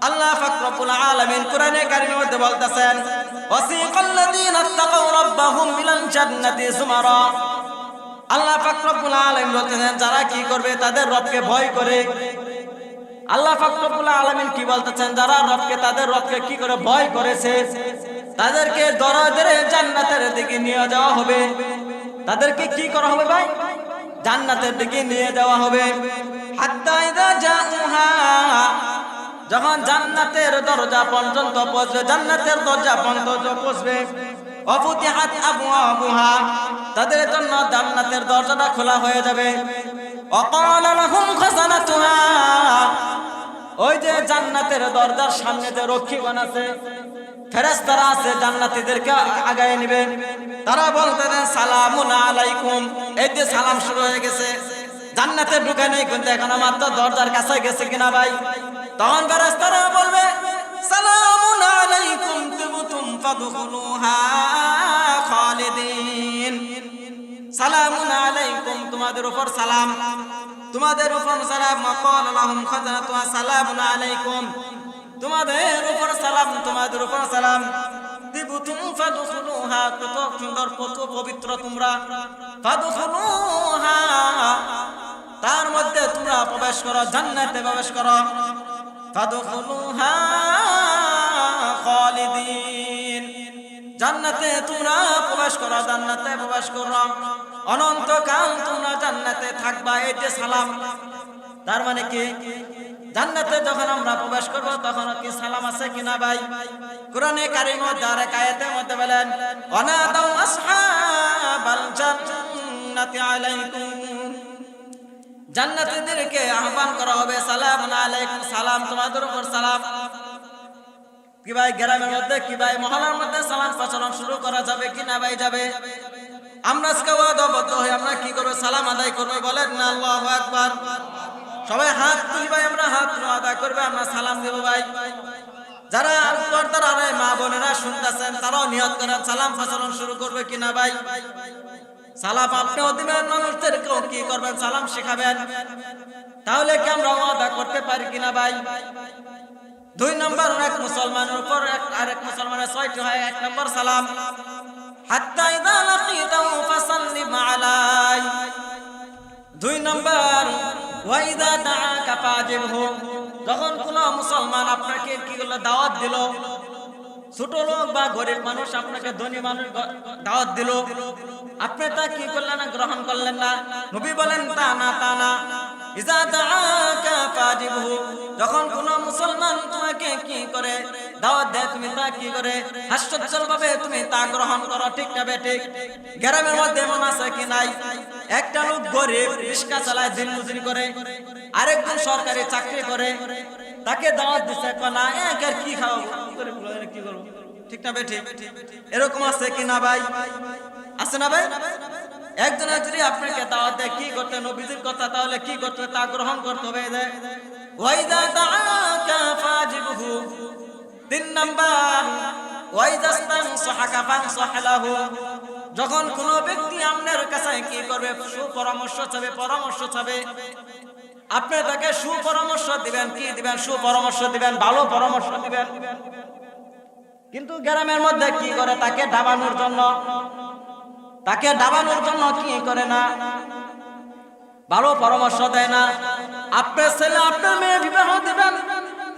[SPEAKER 1] আল্লাহ পাক রব্বুল আলামিন কোরআনে কারীমের মধ্যে বলতেছেন ওয়াসিকাল্লাযীনা তাকাউ রাব্বাহুম ইলাল জান্নাতি যুমারা আল্লাহ পাক রব্বুল আলামিন বলতেছেন যারা কি করবে তাদের রবকে ভয় করে আল্লাহ পাক রব্বুল আলামিন কি বলতেছেন যারা তাদের রবকে কি করে ভয় করেছে তাদেরকে দরজারে জান্নাতের দিকে নিয়ে যাওয়া হবে তাদেরকে কি করা হবে ভাই জান্নাতের দিকে নিয়ে যাওয়া হবে হাত্তা ইযা জাউহা যখন জান্নাতের দরজা পর্যন্ত পৌঁছবে জান্নাতের দরজা পর্যন্ত পৌঁছবে ওয়াফুতিহাত আবওয়াবুহা তাদের জন্য জান্নাতের দরজাটা খোলা হয়ে যাবে ওয়াকালা লাহুম খাজানাতুহা ওই যে জান্নাতের দরজার সামনে যে রক্ষীগণ আছে ফেরেশতারা আছে জান্নাতীদেরকে আগায় নেবে তারা বলতেন সালামুন আলাইকুম এই যে সালাম শুরু হয়ে গেছে জান্নাতে ঢুকে নেই কিন্তু এখন মাত্র দরজার কাছে গেছে কিনা ভাই তখন ফেরেশতারা বলবে সালামুন আলাইকুম তিবতুম ফাদখুলুহা খালিদিন সালামুন আলাইকুম তোমাদের উপর সালাম ওয়াকাল লাহুম খাজানাতুহা সালামুন আলাইকুম তোমাদের উপর সালাম তিবতুম ফাদখুলুহা কত সুন্দর কত পবিত্র তোমরা ফাদখুলুহা তার মধ্যে তোমরা প্রবেশ করো জান্নাতে প্রবেশ করো ফাদখুলুহা খালিদিন জান্নাতে তোমরা প্রবেশ করো অনন্তকাল তোমরা জান্নাতে থাকবা এই যে সালাম তার মানে কি জান্নাতে যখন আমরা প্রবেশ করব তখন কি সালাম আছে কিনা ভাই কোরআনে কারীমের দ্বারা আয়াতের মধ্যে বলেন ওয়ানাদাউ আসহাবাল জান্নাতি আলাইকুম জান্নাতীদেরকে আহ্বান করা হবে সালামুন আলাইকুম সালাম তোমাদের উপর সালাম কি ভাই গ্রামের মধ্যে কি ভাই মহল্লার মধ্যে সালাম প্রচলন শুরু করা যাবে কিনা ভাই যাবে আমরা আজকে ওয়াদাবদ্ধ হয়ে আমরা কি করব সালাম আদায় করব বলেন না আল্লাহু আকবার সবাই হাত তুলি ভাই আমরা হাত আদায় করবে আমরা সালাম দেব ভাই যারা পর্দার আড়ালে মা বোনেরা শুনতেছেন তারাও নিয়ত করেন সালাম প্রচলন শুরু করবে কিনা ভাই সালাম আপনিও দিবেন মানুষদেরকেও কি করবেন সালাম শেখাবেন তাহলে কি আমরা ওয়াদা করতে পারি কিনা ভাই দুই নম্বর এক মুসলমানের উপর আরেক মুসলমানের ছয়টি হয় এক নম্বর সালাম হাত্তা ইযা লাকিতাহু ফাসাল্লিম আলাই দুই নম্বর ওয়া ইযা দাআকা ফাজিবহু যখন কোন মুসলমান আপনাকে কি করলো দাওয়াত দিল ছোট লোক বা গরিব মানুষ আপনাকে ধনী মানুষ দাওয়াত দিল আপনি তা কি করলেন না গ্রহণ করলেন না নবী বলেন তা না ইযা দাআকা ফাজিবহু যখন কোন মুসলমান তোমাকে কি করে দাওয়াত দেয় তুমি তা কি করে হাস্যোজ্জ্বল ভাবে তুমি তা গ্রহণ করো ঠিক না বেঠিক গ্রামের মধ্যে এমন আছে কি নাই একটা লোক গরিব রিক্সা চালায় দিন মজুরি করে আরেকজন সরকারি চাকরি করে তাকে দাওয়াত দিছে না এর কি খাওয়াবো কি করব ঠিক না বেঠিক এরকম আছে কি না ভাই আছে না ভাই একজন যদি আপনাকে দাওয়াত দেয় কি করতে নবীজির কথা তাহলে কি করতে তা গ্রহণ করতে হবে ওয়াইদা দাআকা ফাজিবহু তিন নাম্বার ওয়াইদাস্তান সাহাকা ফানসাহলাহু যখন কোন ব্যক্তি আপনার কাছে কি করবে সুপরামর্শ চাবে আপনি তাকে সুপরামর্শ দিবেন কি দিবেন সুপরামর্শ দিবেন ভালো পরামর্শ দিবেন কিন্তু গ্রামের মধ্যে কি করে তাকে ডাবানোর জন্য কি করে না ভালো পরামর্শ দেয় না আপনার ছেলে আপনার মেয়ে বিবাহ দিবেন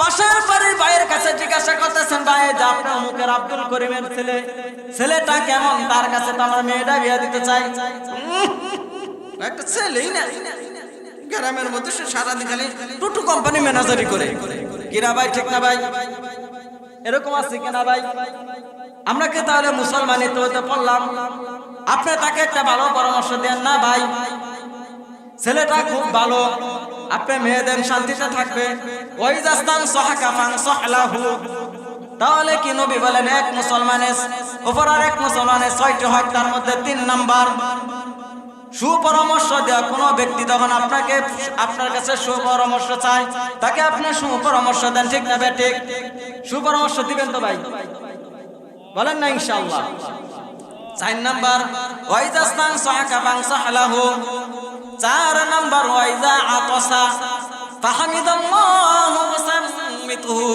[SPEAKER 1] পাশের বাড়ির ভাইয়ের কাছে জিজ্ঞাসা করতেছেন ভাই যে আপনার মুখের আব্দুল করিমের ছেলেটা কেমন তার কাছে তো আমার মেয়েটা বিয়ে দিতে চাই একটা ছেলেই না গ্রামের মধ্যে সে সারাদিন খালি টুটু কোম্পানি ম্যানেজারি করে কিনা ভাই ঠিক না ভাই এরকম আছে কিনা ভাই আমরা কি তাহলে মুসলমানিত হতে পারলাম আপনি তাকে একটা ভালো পরামর্শ দেন না ভাই ছেলেটা খুব ভালো আপনি মেয়ে দেন শান্তিতে থাকবে ওই জাস্তান সাহাকা ফানসাহলাহু তাহলে কি নবী বলেন এক মুসলমানের উপর আর এক মুসলমানের ছয়টি হক তার মধ্যে তিন নাম্বার সুপরামর্শ দেওয়া কোনো ব্যক্তি যখন আপনার কাছে সুপরামর্শ চায়, তাকে আপনি সুপরামর্শ দেন, ঠিক না ঠিক? সুপরামর্শ দিবেন তো ভাই, বলেন না ইনশাআল্লাহ। 4 নাম্বার ওয়াইজা স্তানসাকা ফানসাহলাহু। 4 নাম্বার ওয়াইজা আতাসা ফাহামিদাল্লাহু ওয়াসাম্মিতুহু।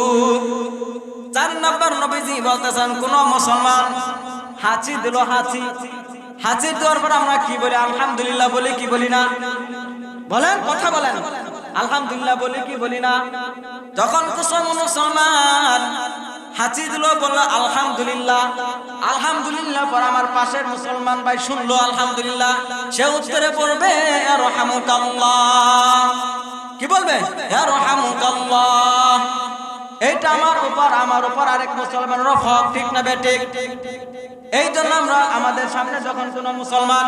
[SPEAKER 1] 4 নাম্বার নবীজি বলতেছেন, কোন মুসলমান হাঁচি দিল, হাঁচি দেওয়ার পর আমরা কি বলি? আলহামদুলিল্লাহ বলি কি বলি না? বলেন, কথা বলেন। আলহামদুলিল্লাহ বলি কি বলি না? যখন মুসলমান হাঁচি দিল, বলল আলহামদুলিল্লাহ, আলহামদুলিল্লাহ পর আমার পাশের মুসলমান ভাই শুনলো আলহামদুলিল্লাহ, সে উত্তরে পড়বে ইয়ারহামুকাল্লাহ। কি বলবে? ইয়ারহামুকাল্লাহ। এইটা আমার উপর আরেক মুসলমানের হক, ঠিক না ঠিক? এই জন্য আমরা আমাদের সামনে যখন কোনো মুসলমান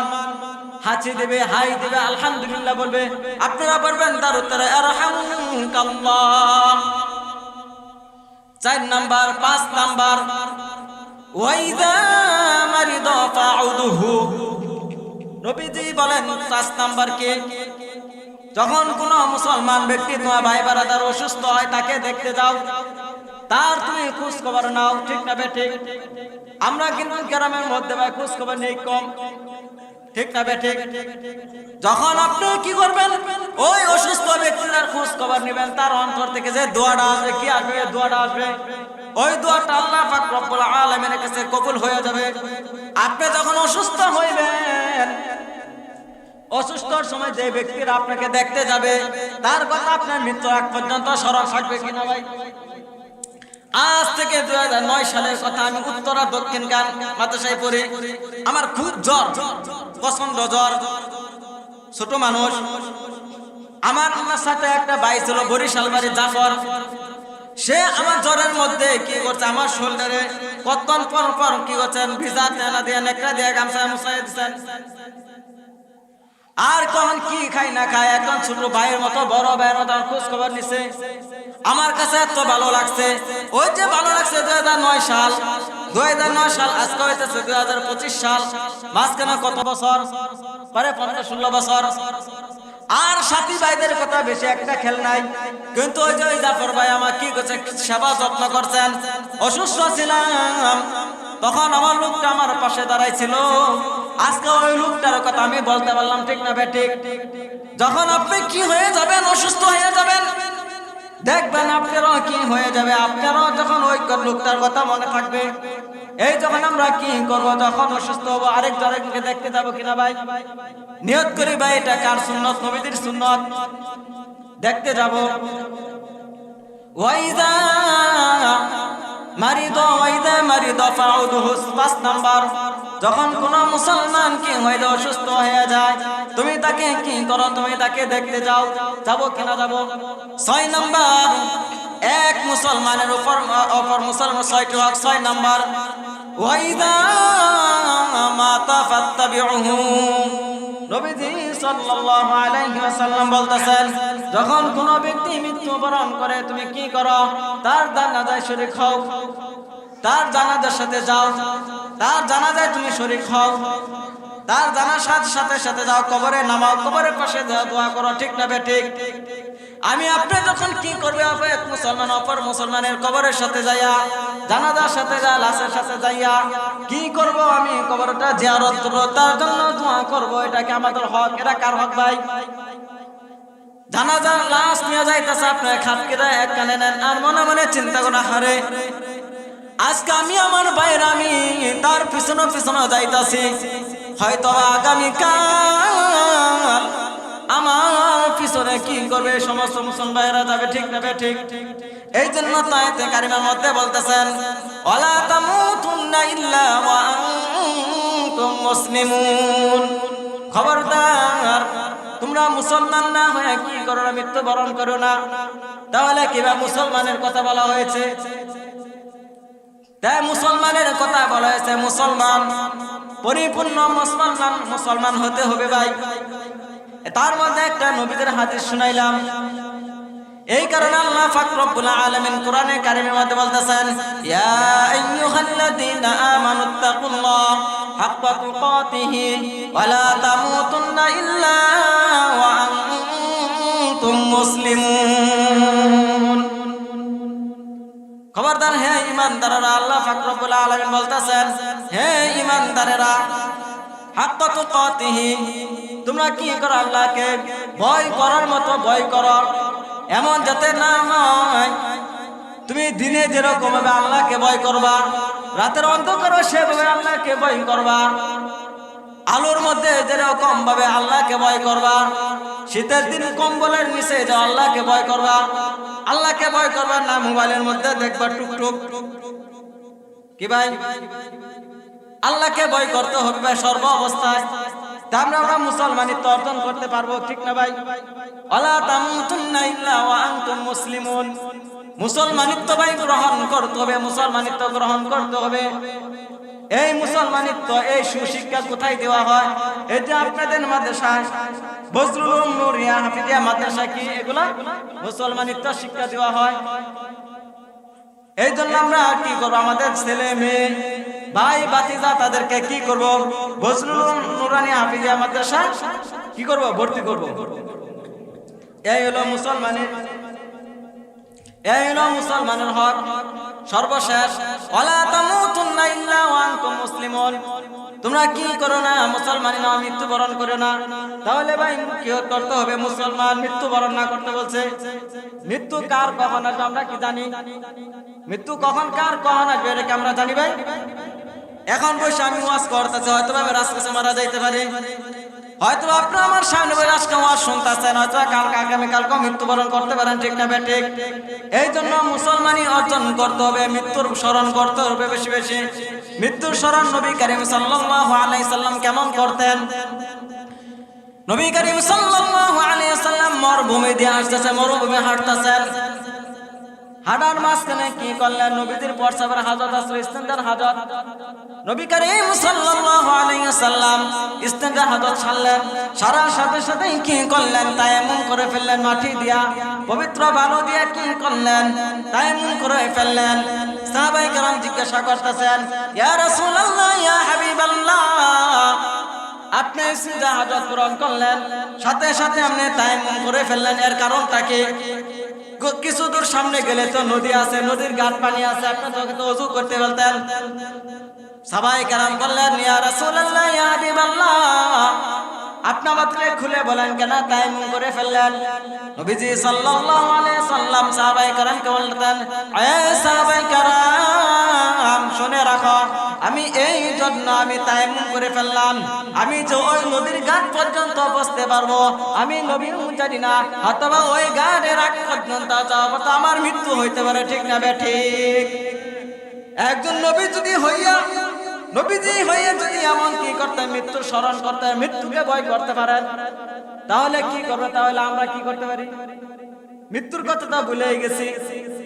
[SPEAKER 1] হাঁচি দেবে, হাই দেবে, আলহামদুলিল্লাহ বলবে, আপনারা বলবেন তার উত্তরে ইয়ারহামুকাল্লাহ। 4 নাম্বার। 5 নাম্বার ওয়াইদা মারিদা ফাউদুহু। নবীজি বলেন 5 নাম্বার কি? যখন কোন মুসলমান ব্যক্তি, তোমার ভাই বারাদার অসুস্থ হয়, তাকে দেখতে যাও, তার তুমি খোঁজ খবর নাও, ঠিক না ঠিক? আমরা কিন্তু গ্রামের মধ্যে ভাই খোঁজ খবর নেই কম, ঠিক না ঠিক? যখন আপনি কি করবেন, ওই অসুস্থ ব্যক্তির খোঁজ খবর নেবেন, তার অন্তর থেকে যে দোয়াটা আসবে, কি আসবে? দোয়াটা আসবে, ওই দোয়াটা আল্লাহ পাক রব্বুল আলামিনের কাছে কবুল হয়ে যাবে। আপনি যখন অসুস্থ হইবেন, অসুস্থর সময় যে ব্যক্তিরা আপনাকে দেখতে যাবে, তার কথা আপনার মৃত্যু আগ পর্যন্ত স্মরণ থাকবে কিনা ভাই? আজ থেকে 2009 সালের কথা, আমি উত্তরা দক্ষিণ গান মাদ্রাসায় পড়ি। আমার খুব জ্বর, প্রচন্ড জ্বর, ছোট মানুষ। আমার সাথে একটা ভাই ছিল, বরিশাল বাড়ি জাফর। সে আমার জ্বরের মধ্যে কি করছে, আমার শরীরে কতক্ষণ পর কি করছেন, ভিজা তেলা দিয়ে, নেকড়া দিয়ে গামছা মুছাই দিচ্ছেন। আর কখন কি খাই না খায়, এখন ছোট ভাইয়ের মতো, বড় ভাইয়ের মতো খোঁজ খবর নিছে। আমার কাছে এত ভালো লাগছে, ওই যে ভালো লাগছে 2009 সাল, 2009 সাল আজকে হইতেছে 2025 সাল, মাঝখানে কত বছর? পরে 15-16 বছর। আর সাথী ভাইদের কথা বেশি একটা খেল নাই, কিন্তু ওই যে ওই জাফর ভাই আমার কি করছে, সেবা যত্ন করছেন। অসুস্থ ছিলাম, তখন আমার লোকটা আমার পাশে দাঁড়াইছিল। আজকে ওই লোকটার কথা আমি বলতে পারলাম, ঠিক না ঠিক? যখন আপনি কি হয়ে যাবেন, অসুস্থ হয়ে যাবেন, দেখবেন আপনারও কি হয়ে যাবে, আপনারও যখন ওই লোকটার কথা মনে থাকবে। এই যখন আমরা কি করবো, যখন অসুস্থ হবো, আরেকজনকে দেখতে যাবো কিনা ভাই? নিয়ত করি ভাই, এটা কার সুন্নত? নবীদের সুন্নত। দেখতে যাব। ওয়াইদা মারিদ ফাউদুহু। 5 নাম্বার, যখন কোন মুসলমান কি হয়ে যায়, অসুস্থ হয়ে যায়, তুমি তাকে কি করো? তুমি তাকে দেখতে যাও, যাবো কিনা যাবো? 6 নাম্বার, এক মুসলমানের উপর অপর মুসলমান 6টি হক। 6 নাম্বার ওয়াইদা মাতা ফাত্তাবিউহু। নবীজি সাল্লাল্লাহু আলাইহি ওয়াসাল্লাম বলতেছেন, যখন কোন ব্যক্তি মৃত্যুবরণ করে, তুমি কি করো? তার জানাজায় শরীক হও, তার জানাজার সাথে যাও, তার জানাজায় তুমি শরীক হও, তার জানাজার সাথে যাও, কবরে নামাও, কবরের পাশে দোয়া করো, ঠিক না ঠিক? আমি আপনি যখন কি করবে, এক মুসলমান অপর মুসলমানের কবরের সাথে যাইয়া, জানাজার সাথে যা, লাশের সাথে যাইয়া কি করব? আমি কবরটা জিয়ারত করব, তার জন্য দোয়া করব। এটা কি আমাদের হক? এটা কার হক ভাই? জানাজার লাশ নিয়ে যাইতেছে, আপনার খাট কেটে এক কানে নেন, আর মনে মনে চিন্তা করা, হারে আজকে আমি আমার ভাইয়ের, আমি তার পিছনে যাইতাছি, হয়তো আগামীকাল আমার পিছনে কি করবে সমস্ত মুসলমান ভাইয়েরা যাবে, ঠিক না ঠিক? এই জন্য আয়াতে কারিমার মধ্যে বলতেছেন, ওয়ালা তামুতুন্না ইল্লা ওয়া আনতুম মুসলিমুন। খবরদার, তোমরা মুসলমান না হয়ে কি করো না, মৃত্যুবরণ করো না। তাহলে কিভাবে মুসলমানের কথা বলা হয়েছে? তাই মুসলমানের কথা বলা হয়েছে, মুসলমান পরিপূর্ণ মুসলমান হতে হবে ভাই। তার মধ্যে একটা নবীদের হাদিস শুনাইলাম। এই কারণে আল্লাহ পাক রব্বুল আলামিন কোরআনে কারীমের মধ্যে বলতেছেন, ইয়া আইয়ুহাল্লাযীনা আমানুত্তাকুল্লাহ হাক্কা তুকাতিহি ওয়া লা তামুতুন্না ইল্লা ওয়া আনতুম মুসলিমুন। খবরদার হে ঈমানদারেরা, আল্লাহ পাক রব্বুল আলামিন বলতেছেন, হে ঈমানদারেরা, হাক্কা তুকাতিহি, তোমরা কি করো? আল্লাহকে ভয় করার মতো ভয় করো। এমন যাতে না হয় তুমি দিনে যেরকম ভাবে আল্লাহকে ভয় করবা, রাতের অন্ধকারে সেভাবে আল্লাহকে ভয় করবা, আলোর মধ্যে যেরকম ভাবে আল্লাহকে ভয় করবা, শীতের দিন কম্বলের নিচে যে আল্লাহকে ভয় করবা। আল্লাহকে ভয় করবা না মোবাইলের মধ্যে দেখবা টুকটুক কি ভাই, আল্লাহকে ভয় করতে হবে ভাই সর্ব অবস্থায়। আমরা মুসলমানিত্ব অর্জন করতে পারবো, ঠিক না ভাই? ওয়ালা তামুতুন্না ইল্লা ওয়া আনতুম মুসলিমুন। মুসলমানিত্ব ভাই গ্রহণ করতে হবে, মুসলমানিত্ব গ্রহণ করতে হবে। এই মুসলমানিত্ব, এই সুশিক্ষা কোথায় দেওয়া হয়? এই যে আপনাদের মাদ্রাসায় বজলুল উলুম নুরিয়া হাফিজিয়া মাদ্রাসা, কি এগুলা মুসলমানিত্ব শিক্ষা দেওয়া হয়। এই জন্য আমরা কি করবো? আমাদের ছেলে মেয়ে ভাই ভাতিজা তাদেরকে কি করব? বজলুল উলুম নুরানি হাফিজিয়া মাদ্রাসা কি করব? ভর্তি করব। এই হলো মুসলমানের হক। সর্বশেষ, ওয়ালা তামুতুন্না ইল্লা ওয়া আনতুম মুসলিমুন। তোমরা কি করো না? মুসলমানি না, মৃত্যুবরণ করে না। তাহলে ভাই কি করতে হবে? মুসলমান মৃত্যুবরণ না করতে বলছে। মৃত্যু কার কখন আসবে আমরা কি জানি? মৃত্যু কখন কার কখন আসবে এটা কি আমরা জানি ভাই? এখন বসে আমি ওয়াজ করতেছি, হয়তো ভাবে রাজকাছে মারা যাইতে পারে, হয়তো আপনারা আমার সামনে বসে আজকে ওয়াজ শুনতেছেন, হয়তো কালকে আগামীকালকে মৃত্যুবরণ করতে পারেন, ঠিক না বে ঠিক? এই জন্য মুসলমানি অর্জন করতে হবে, মৃত্যুর স্মরণ করতে হবে বেশি বেশি। মৃত্যুর স্মরণ নবী করিম সাল্লাল্লাহু আলাইহি সাল্লাম কেমন করতেন? নবী করিম সাল্লাল্লাহু আলাইহি সাল্লাম মরুভূমি দিয়ে আসতেছে, মরুভূমি হাঁটতেছেন। হাঁটার মাঝখানে কি করলেন? নবীদের প্রস্রাবের হাজত আসলে, ইস্তেঞ্জার হাজত। নবী করিম সাল্লাল্লাহু আলাইহি সাল্লাম ইস্তেঞ্জার হাজত ছাড়লেন, সারার সাথে সাথে কি করলেন? তায়াম্মুম করে ফেললেন, মাটি দিয়া পবিত্র বালু দিয়া কি করলেন? তায়াম্মুম করে ফেললেন। সাহাবায়ে কেরাম জিজ্ঞাসা করতেছেন, ইয়া রাসূলুল্লাহ, ইয়া হাবিবাল্লাহ, আপনি ইস্তেঞ্জার হাজত পূরণ করলেন, সাথে সাথে আপনি তায়াম্মুম করে ফেললেন, এর কারণটা কি? কিছু দূর সামনে গেলে তো নদী আছে, নদীর ঘাট পানি আছে, আপনি তো ওযু করতে বলতেন। সাহাবায়ে কেরাম বললেন, ইয়া রাসূলুল্লাহ, ইয়া হাবিবাল্লাহ, আপনি আমাকে খুলে বলেন কেন তায়াম্মুম করে ফেললেন? নবীজি সাল্লাল্লাহু আলাইহি সাল্লাম সাহাবায়ে কেরামকে বলতেন, এ সাহাবায়ে কেরাম শুনে রাখো, আমি এই জন্য আমি তায়াম্মুম করে ফেললাম, আমি যে ওই নদীর ঘাট পর্যন্ত বসতে পারবো, আমি নবী জানি না, অথবা ওই ঘাটের আগ পর্যন্ত যাবো তো আমার মৃত্যু হইতে পারে, ঠিক না বে ঠিক? একজন নবী যদি নবীজি হইয়া যদি এমন কি করতে, মৃত্যুর স্মরণ করতে, মৃত্যুকে ভয় করতে পারেন, তাহলে কি করবে? তাহলে আমরা কি করতে পারি? মৃত্যুর কথাটা ভুলেই গেছি।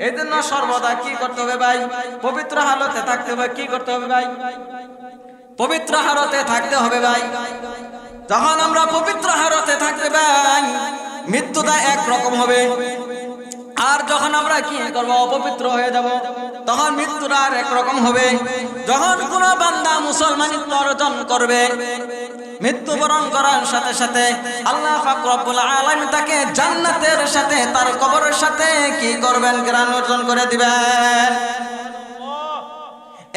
[SPEAKER 1] এই জন্য সর্বদা কি করতে হবে ভাই? পবিত্র হালতে থাকতে হবে। কি করতে হবে ভাই? পবিত্র হালতে থাকতে হবে ভাই। যখন আমরা পবিত্র হালতে থাকতে ভাই, মৃত্যুটা একরকম হবে। আর যখন আমরা কি করব? অপবিত্র হয়ে যাব, তখন মৃত্যুটা আর একরকম হবে। যখন কোন বান্দা মুসলমানিত্ব অর্জন করবে, মৃত্যুবরণ করার সাথে সাথে আল্লাহ পাক রব্বুল আলামিন তাকে জান্নাতের সাথে, তার কবরের সাথে কি করবেন? জ্ঞান অর্জন করে দিবেন।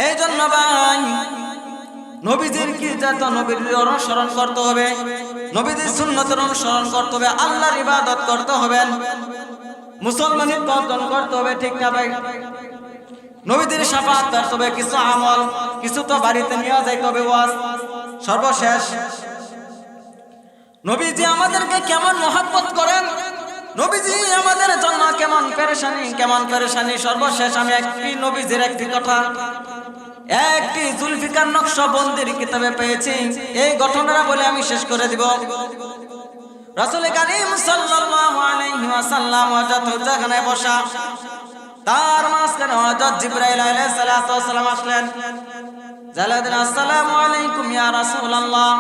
[SPEAKER 1] এই জন্য ভাই নবীজির কি যত নবীর অনুসরণ করতে হবে, নবীজির সুন্নতের অনুসরণ করতে হবে, আল্লাহর ইবাদত করতে হবে, মুসলমানিত্ব অর্জন করতে হবে, ঠিক না ভাই? নবীদের শাফাআত করতে হবে, কিছু আমল, কিছু তো বাড়িতে নিয়ে যাইতে হবে ওয়াজ। সর্বশেষ, নবীজি আমাদেরকে কেমন মহব্বত করেন, নবীজি আমাদের জন্য কেমন পেরেশানি। সর্বশেষ আমি একটি নবীজির একটি কথা, একটি জুলফিকার নকশবন্দির কিতাবে পেয়েছি, এই ঘটনাটা বলে আমি শেষ করে দিব। রাসূল কারীম সাল্লাল্লাহু আলাইহি ওয়াসাল্লাম হযরত হুজরাখানায় বসা, তার মাঝখানে হযরত জিবরাইল আলাইহিস সালাতু ওয়াস সালাম আসলেন। জালাদিন আসসালামু আলাইকুম ইয়া রাসূলুল্লাহ।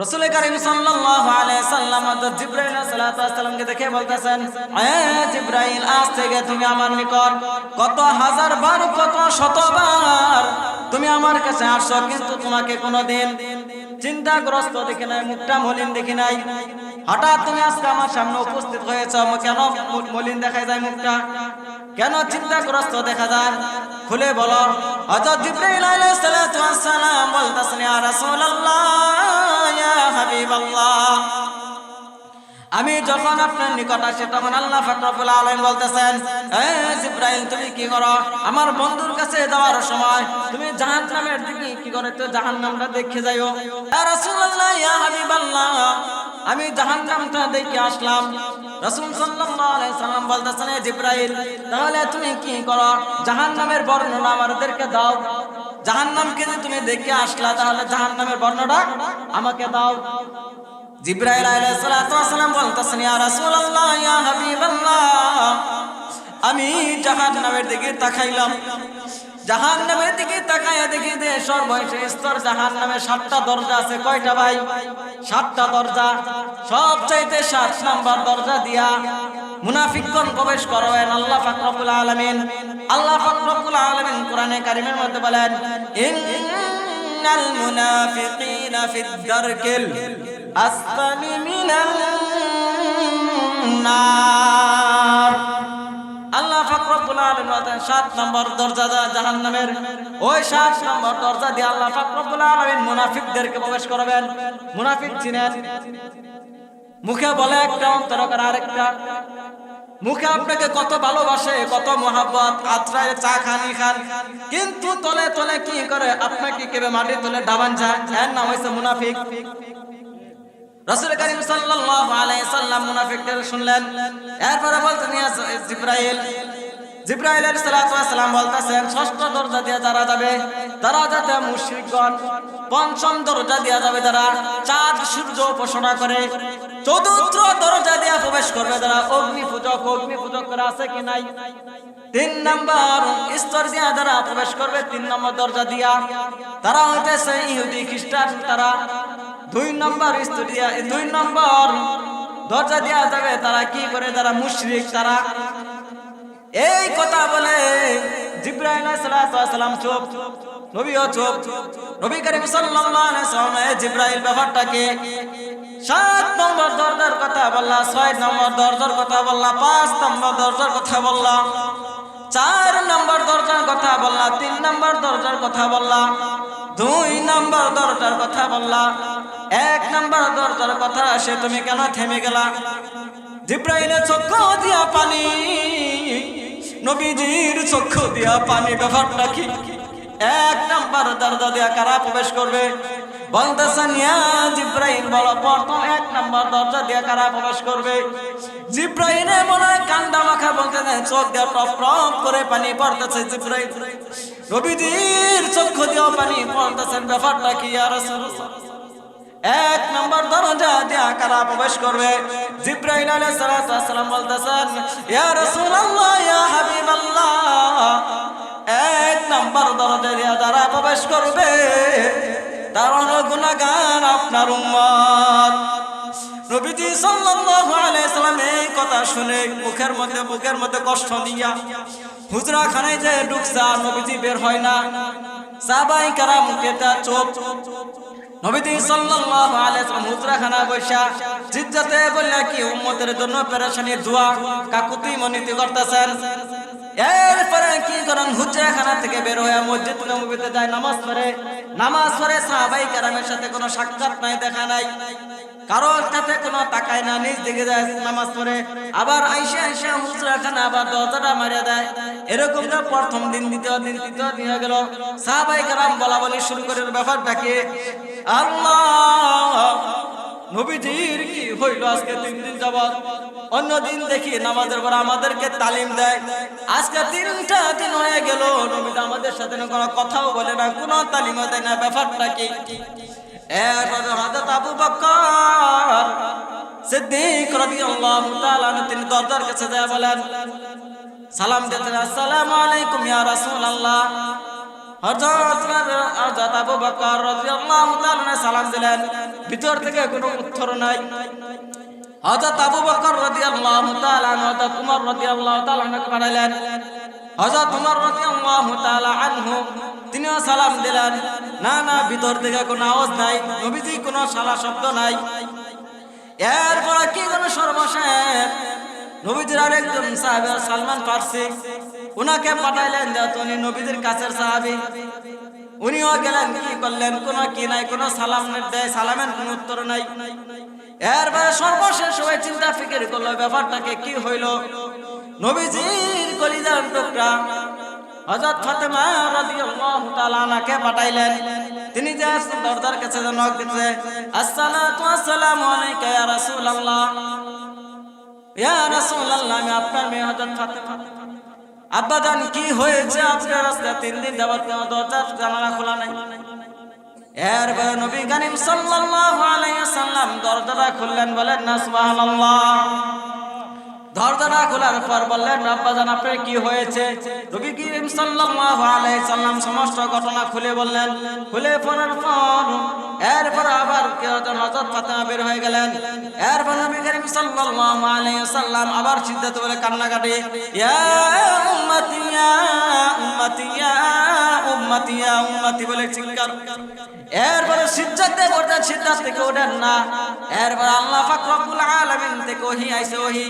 [SPEAKER 1] রাসূল কারীম সাল্লাল্লাহু আলাইহি সাল্লাম হযরত জিবরাইল আলাইহিস সালামকে দেখে বলতেছেন, এ জিবরাইল, আজ থেকে তুমি আমার নিকট কত হাজার বার, কত শতবার তুমি আমার কাছে আসছো, কিন্তু তোমাকে কোনোদিন চিন্তাগ্রস্ত দেখি নাই, মুখটা মলিন দেখি নাই। হঠাৎ তুমি আজকে আমার সামনে উপস্থিত হয়েছ, কেন মলিন দেখা যায় মুখটা, কেন চিন্তাগ্রস্ত দেখা যায়? খুলে বলো। হযরত জিবরাইল আলাইহিস সালাম বলতেছেন, ইয়া রাসূলুল্লাহ, ইয়া হাবিবাল্লাহ, আমি যখন আপনার নিকট আসি তখন আল্লাহ পাক রব্বুল আলামিন বলতেছেন, এ জিবরাইল, তুমি কি করো? আমার বন্ধুর কাছে যাওয়ার সময় তুমি জাহান্নামের দিকে কি করে, তো জাহান্নামটা দেখে যাইও। ইয়া রাসূলুল্লাহ, ইয়া হাবিবাল্লাহ, আমি জাহান্নামটা দেখে আসলাম। রাসূল সাল্লাল্লাহু আলাইহি সাল্লাম বলতেছেন, এ জিবরাইল, তাহলে তুমি কি করো? জাহান্নামের বর্ণনা আমাদেরকে দাও। জাহান্নামকে যে তুমি দেখে আসলা, তাহলে জাহান্নামের বর্ণনা আমাকে দাও। জিবরাইল আলাইহিস সালাম বলতেছেন, ইয়া রাসূলুল্লাহ, ইয়া হাবিবাল্লাহ, আমি জাহান্নামের দিকে তাকাইলাম। জাহান্নামের দিকে তাকায়া দেখি যে সর্বশেষ স্তর জাহান্নামে 7টা দরজা আছে। কয়টা ভাই? 7টা দরজা। সবচাইতে 7 নাম্বার দরজা দিয়া মুনাফিকগণ প্রবেশ করবেন আল্লাহ পাক রব্বুল আলামিন। আল্লাহ পাক রব্বুল আলামিন কোরআনে কারীমের মধ্যে বলেন, ইন্নাল মুনাফিকিনা ফিদ দারকিল আসফালি মিনান নার। আল্লাহ পাক রব্বুল আলামিন 7 নম্বর দরজা জাহান্নামের, ওই 7 নম্বর দরজা দিয়ে আল্লাহ পাক রব্বুল আলামিন মুনাফিকদেরকে প্রবেশ করাবেন। মুনাফিক চিনেন? মুখে বলে একটা, অন্তরে করে আরেকটা। মুখে আপনাকে কত ভালোবাসে, কত মহব্বত, আত্রায় চা খানি খান, কিন্তু তলে তলে কি করে? আপনাকে কেবে মাটি তলে ডাবান যায়। এর নাম হইছে মুনাফিক। রাসূল কারীম সাল্লাল্লাহু আলাইহি সাল্লাম মুনাফিকদের শুনলেন। এরপরে বলতেন, ইয়া জিবরাইল, জিবরাইল আলাইহিস সালাম বলতেছেন, 6টা দরজা দিয়ে যারা যাবে তারা যাতে মুশরিকগণ, 5ম দরজা দিয়ে যাবে যারা চাঁদ সূর্য উপাসনা করে, 4র্থ দরজা দিয়ে প্রবেশ করবে যারা অগ্নি পূজক। অগ্নি পূজক করা আছে কি নাই? 3 নম্বর স্তর দিয়া যারা প্রবেশ করবে, 3 নম্বর দরজা দিয়া, তারা হইতেছে ইহুদি খ্রিস্টান। তারা 2 নম্বর স্তর দিয়া, 2 নম্বর দরজা দিয়া যাবে তারা কি করে? যারা মুশরিক। তারা এই কথা বলে জিবরাইল আলাইহিস সালাম চুপ, নবীও চুপ। নবী করিম সাল্লাল্লাহু আলাইহি ওয়াসাল্লাম জিবরাইল ব্যাপারটাকে 7 নম্বর দরজার কথা বললা, 6 নম্বর দরজার কথা বললা, 5 নম্বর দরজার কথা বললা, 4 নম্বর দরজার কথা বললা, 3 নম্বর দরজার কথা বললা, 2 নম্বর দরজার কথা বললা, 1 নম্বর দরজার কথা আসে তুমি কেন থেমে গেলা? জিবরাইলের চক্ষু দিয়া পানি, নবীজির চক্ষু দিয়া পানি। ব্যাপারটা কি? 1 নম্বর দরজা দিয়া কারা প্রবেশ করবে? বলতেছেন, ইয়া জিবরাইল, বলো প্রথম 1 নম্বর দরজা দিয়া কারা প্রবেশ করবে? জিবরাইলে মনে হয় কান্দা মাখা বলতেছেন, চোখ দিয়া টপ টপ করে পানি পড়তেছে। জিবরাইল নবীজির চক্ষু দিয়া পানি পড়তেছেন। ব্যাপারটা কি ইয়া রাসূলুল্লাহ? 1 নম্বর দরজা দিয়া কারা প্রবেশ করবে? জিবরাইল আলাইহিস সালাম বলতেছেন, ইয়া রাসূলুল্লাহ, ইয়া হাবিবাল্লাহ, 1 নম্বর দরজা দিয়া যারা প্রবেশ করবে তারা হলো গুনাহগার, আপনার উম্মত। নবীজি সাল্লাল্লাহু আলাইহি সাল্লাম এই কথা শুনে বুকের মধ্যে কষ্ট দিয়া হুজরা খানায় যায় ঢুকছে, নবীজি বের হয় না। সাহাবায়ে কেরাম কেতা চুপ। নবীজি সাল্লাল্লাহু আলাইহি ওয়াসাল্লাম হুজরাখানা বসা জিজ্জাতে বললা কি উম্মতের জন্য পেরেশানি দোয়া কাকুতি মনিতি করতেছেন। এরপরে কি করেন? হুজরাখানা থেকে বের হয়ে মসজিদ নববীতে যায়, নামাজ পড়ে। সাহাবায়ে কেরামের সাথে কোনো সাক্ষাৎ নাই, দেখা নাই, কারোর সাথে কোনো তাকায় না, নিজ দিকে যায় নামাজ পড়ে। আবার আইসা হুজরাখানা আবার দরজাটা মারিয়া দেয়। এরকম না প্রথম দিন, দ্বিতীয় দিন, তৃতীয় দিন হয়ে গেল। সাহাবায়ে কেরাম বলা বলি শুরু করে, ব্যাপারটাকে আল্লাহ, নবীজির কি হইল আজকে 3 দিন যাবত? অন্য দিন দেখি নামাজের পর আমাদেরকে তালিম দেয়, আজকে 3টা দিন হয়ে গেল নবীজি আমাদের সাথে কোনো কথাও বলে না, কোনো তালিমও দেয় না। ব্যাপারটা কি? এরপর হযরত আবু বকর সিদ্দিক রাদিয়াল্লাহু তাআলা তিনি দরজার কাছে যায় বলেন, সালাম দিতেন, আসসালামু আলাইকুম ইয়া রাসূলুল্লাহ। হযরত আবু বকর রাদিয়াল্লাহু তাআলা সালাম দিলেন, ভিতর থেকে কোনো উত্তর নাই। হযরত আবু বকর রাদিয়াল্লাহু তাআলা হযরত উমর রাদিয়াল্লাহু তাআলা কে পাঠাইলেন। হযরত উমর রাদিয়াল্লাহু তাআলা আনহু তিনিও সালাম দিলেন, না না, ভিতর থেকে কোনো আওয়াজ নাই, নবীজি কোনো সালা শব্দ নাই। এরপরে কি কোনো সর্বশেষ নবীজির আরেকজন সাহাবী সালমান ফারসি, উনাকে পাঠাইলেন, যেহেতু উনি নবীজির কাছের সাহাবী। উনিও গেলেন, কি করলেন, কোনো কি নাই, কোনো সালাম দেয়, সালামের কোনো উত্তর নাই। এরপরে সর্বশেষ সবাই চিন্তা ফিকির করলো, ব্যাপারটাকে কি হইল। নবীজির কলিজার টুকরা হযরত ফাতেমা রাদিয়াল্লাহু তাআলা আনহাকে পাঠাইলেন। তিনি যে দরজার কাছে নক দিতে, আসসালাতু ওয়াসসালামু আলাইকা ইয়া রাসূলুল্লাহ, ইয়া রাসূলুল্লাহ, আমি আপনার মেয়ে হযরত ফাতেমা। আব্বাজান কি হয়েছে, আপনার রাস্তায় 3 দিন যাবত দরজার জানালা খোলা নাই। এরপর নবী করিম সাল্লাল্লাহু আলাইহি ওয়াসাল্লাম দরজাটা খুললেন, বলেন না সুবহানাল্লাহ। দরজাটা খোলার পর বললেন, আব্বাজান আপনার কি হয়েছে। নবী করিম সাল্লাল্লাহু আলাইহি ওয়াসাল্লাম সমস্ত ঘটনা খুলে বললেন। খুলে পড়ার পর এরপর আবার হযরত ফাতেমা বের হয়ে গেলেন। এরপর নবী করিম সাল্লাল্লাহু আলাইহি ওয়াসাল্লাম আবার সিদ্ধান্ত বলে কান্নাকাটি, ইয়া উম্মতি ইয়া উম্মতি ইয়া উম্মতি ইয়া উম্মতি বলে চিৎকার। এরপরে সিজদাতে পড়তেন, সিজদা থেকে ওঠেন না। এরপর আল্লাহ পাক রব্বুল আলামিন থেকে ওহী আইছে, ওহী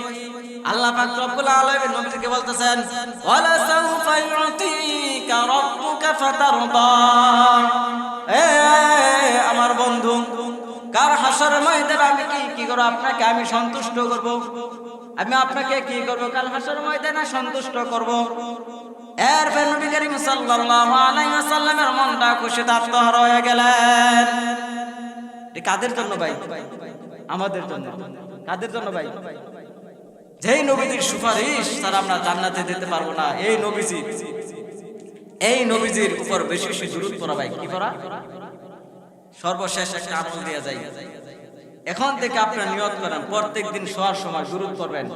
[SPEAKER 1] আল্লাহ পাক রব্বুল আলামিন নবীকে বলতেছেন, ওয়ালা সাউফা ইউতিকা রাব্বুকা ফাতারদা। এ আমার বন্ধু, কার হাসর ময়দানে আমি কি করব, আপনাকে আমি সন্তুষ্ট করব। আমি আপনাকে কি করব, কাল হাসর ময়দানে সন্তুষ্ট করব। এরপর নবী করিম সাল্লাল্লাহু আলাইহি ওয়াসাল্লামের মনটা খুশিতে আত্মহারা হয়ে গেলেন। এটা কাদের জন্য ভাই? আমাদের জন্য। কাদের জন্য ভাই? যেই নবীজির সুপারিশ ছাড়া আমরা জান্নাতে যেতে পারবো না, এই নবীজির উপর বেশি বেশি দুরূদ পড়া ভাই। কি পড়া? সর্বশেষ একটা আমল দেয়া যায়। এখন থেকে আপনারা নিয়ত করেন, প্রত্যেকদিন শোয়ার সময় দুরূদ পড়বেন।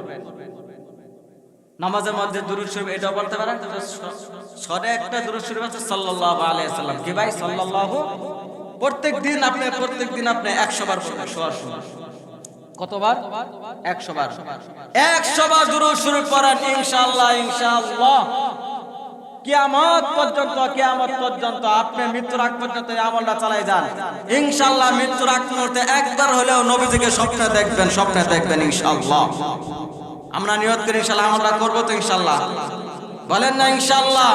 [SPEAKER 1] নামাজের মধ্যে দুরূদ শরীফ এটাও পড়তে পারেন। সরে একটা দুরূদ শরীফ আছে সাল্লাল্লাহু আলাইহি ওয়াসাল্লাম। কি ভাই? সাল্লাল্লাহু। প্রত্যেকদিন আপনি 100 বার পড়বেন শোয়ার সময়। কতবার? 100 বার। 100 বার দুরূদ শরীফ পড়েন, ইনশাআল্লাহ ইনশাআল্লাহ কিয়ামত পর্যন্ত আপনি মৃত্যুর আগ পর্যন্ত এই আমলটা চালাই যান। ইনশাআল্লাহ মৃত্যুর আগ মুহূর্তে একবার হলেও নবীজিকে স্বপ্নে দেখবেন ইনশাআল্লাহ। আমরা নিয়ত করি ইনশাআল্লাহ আমলটা করব তো ইনশাআল্লাহ। বলেন না ইনশাআল্লাহ।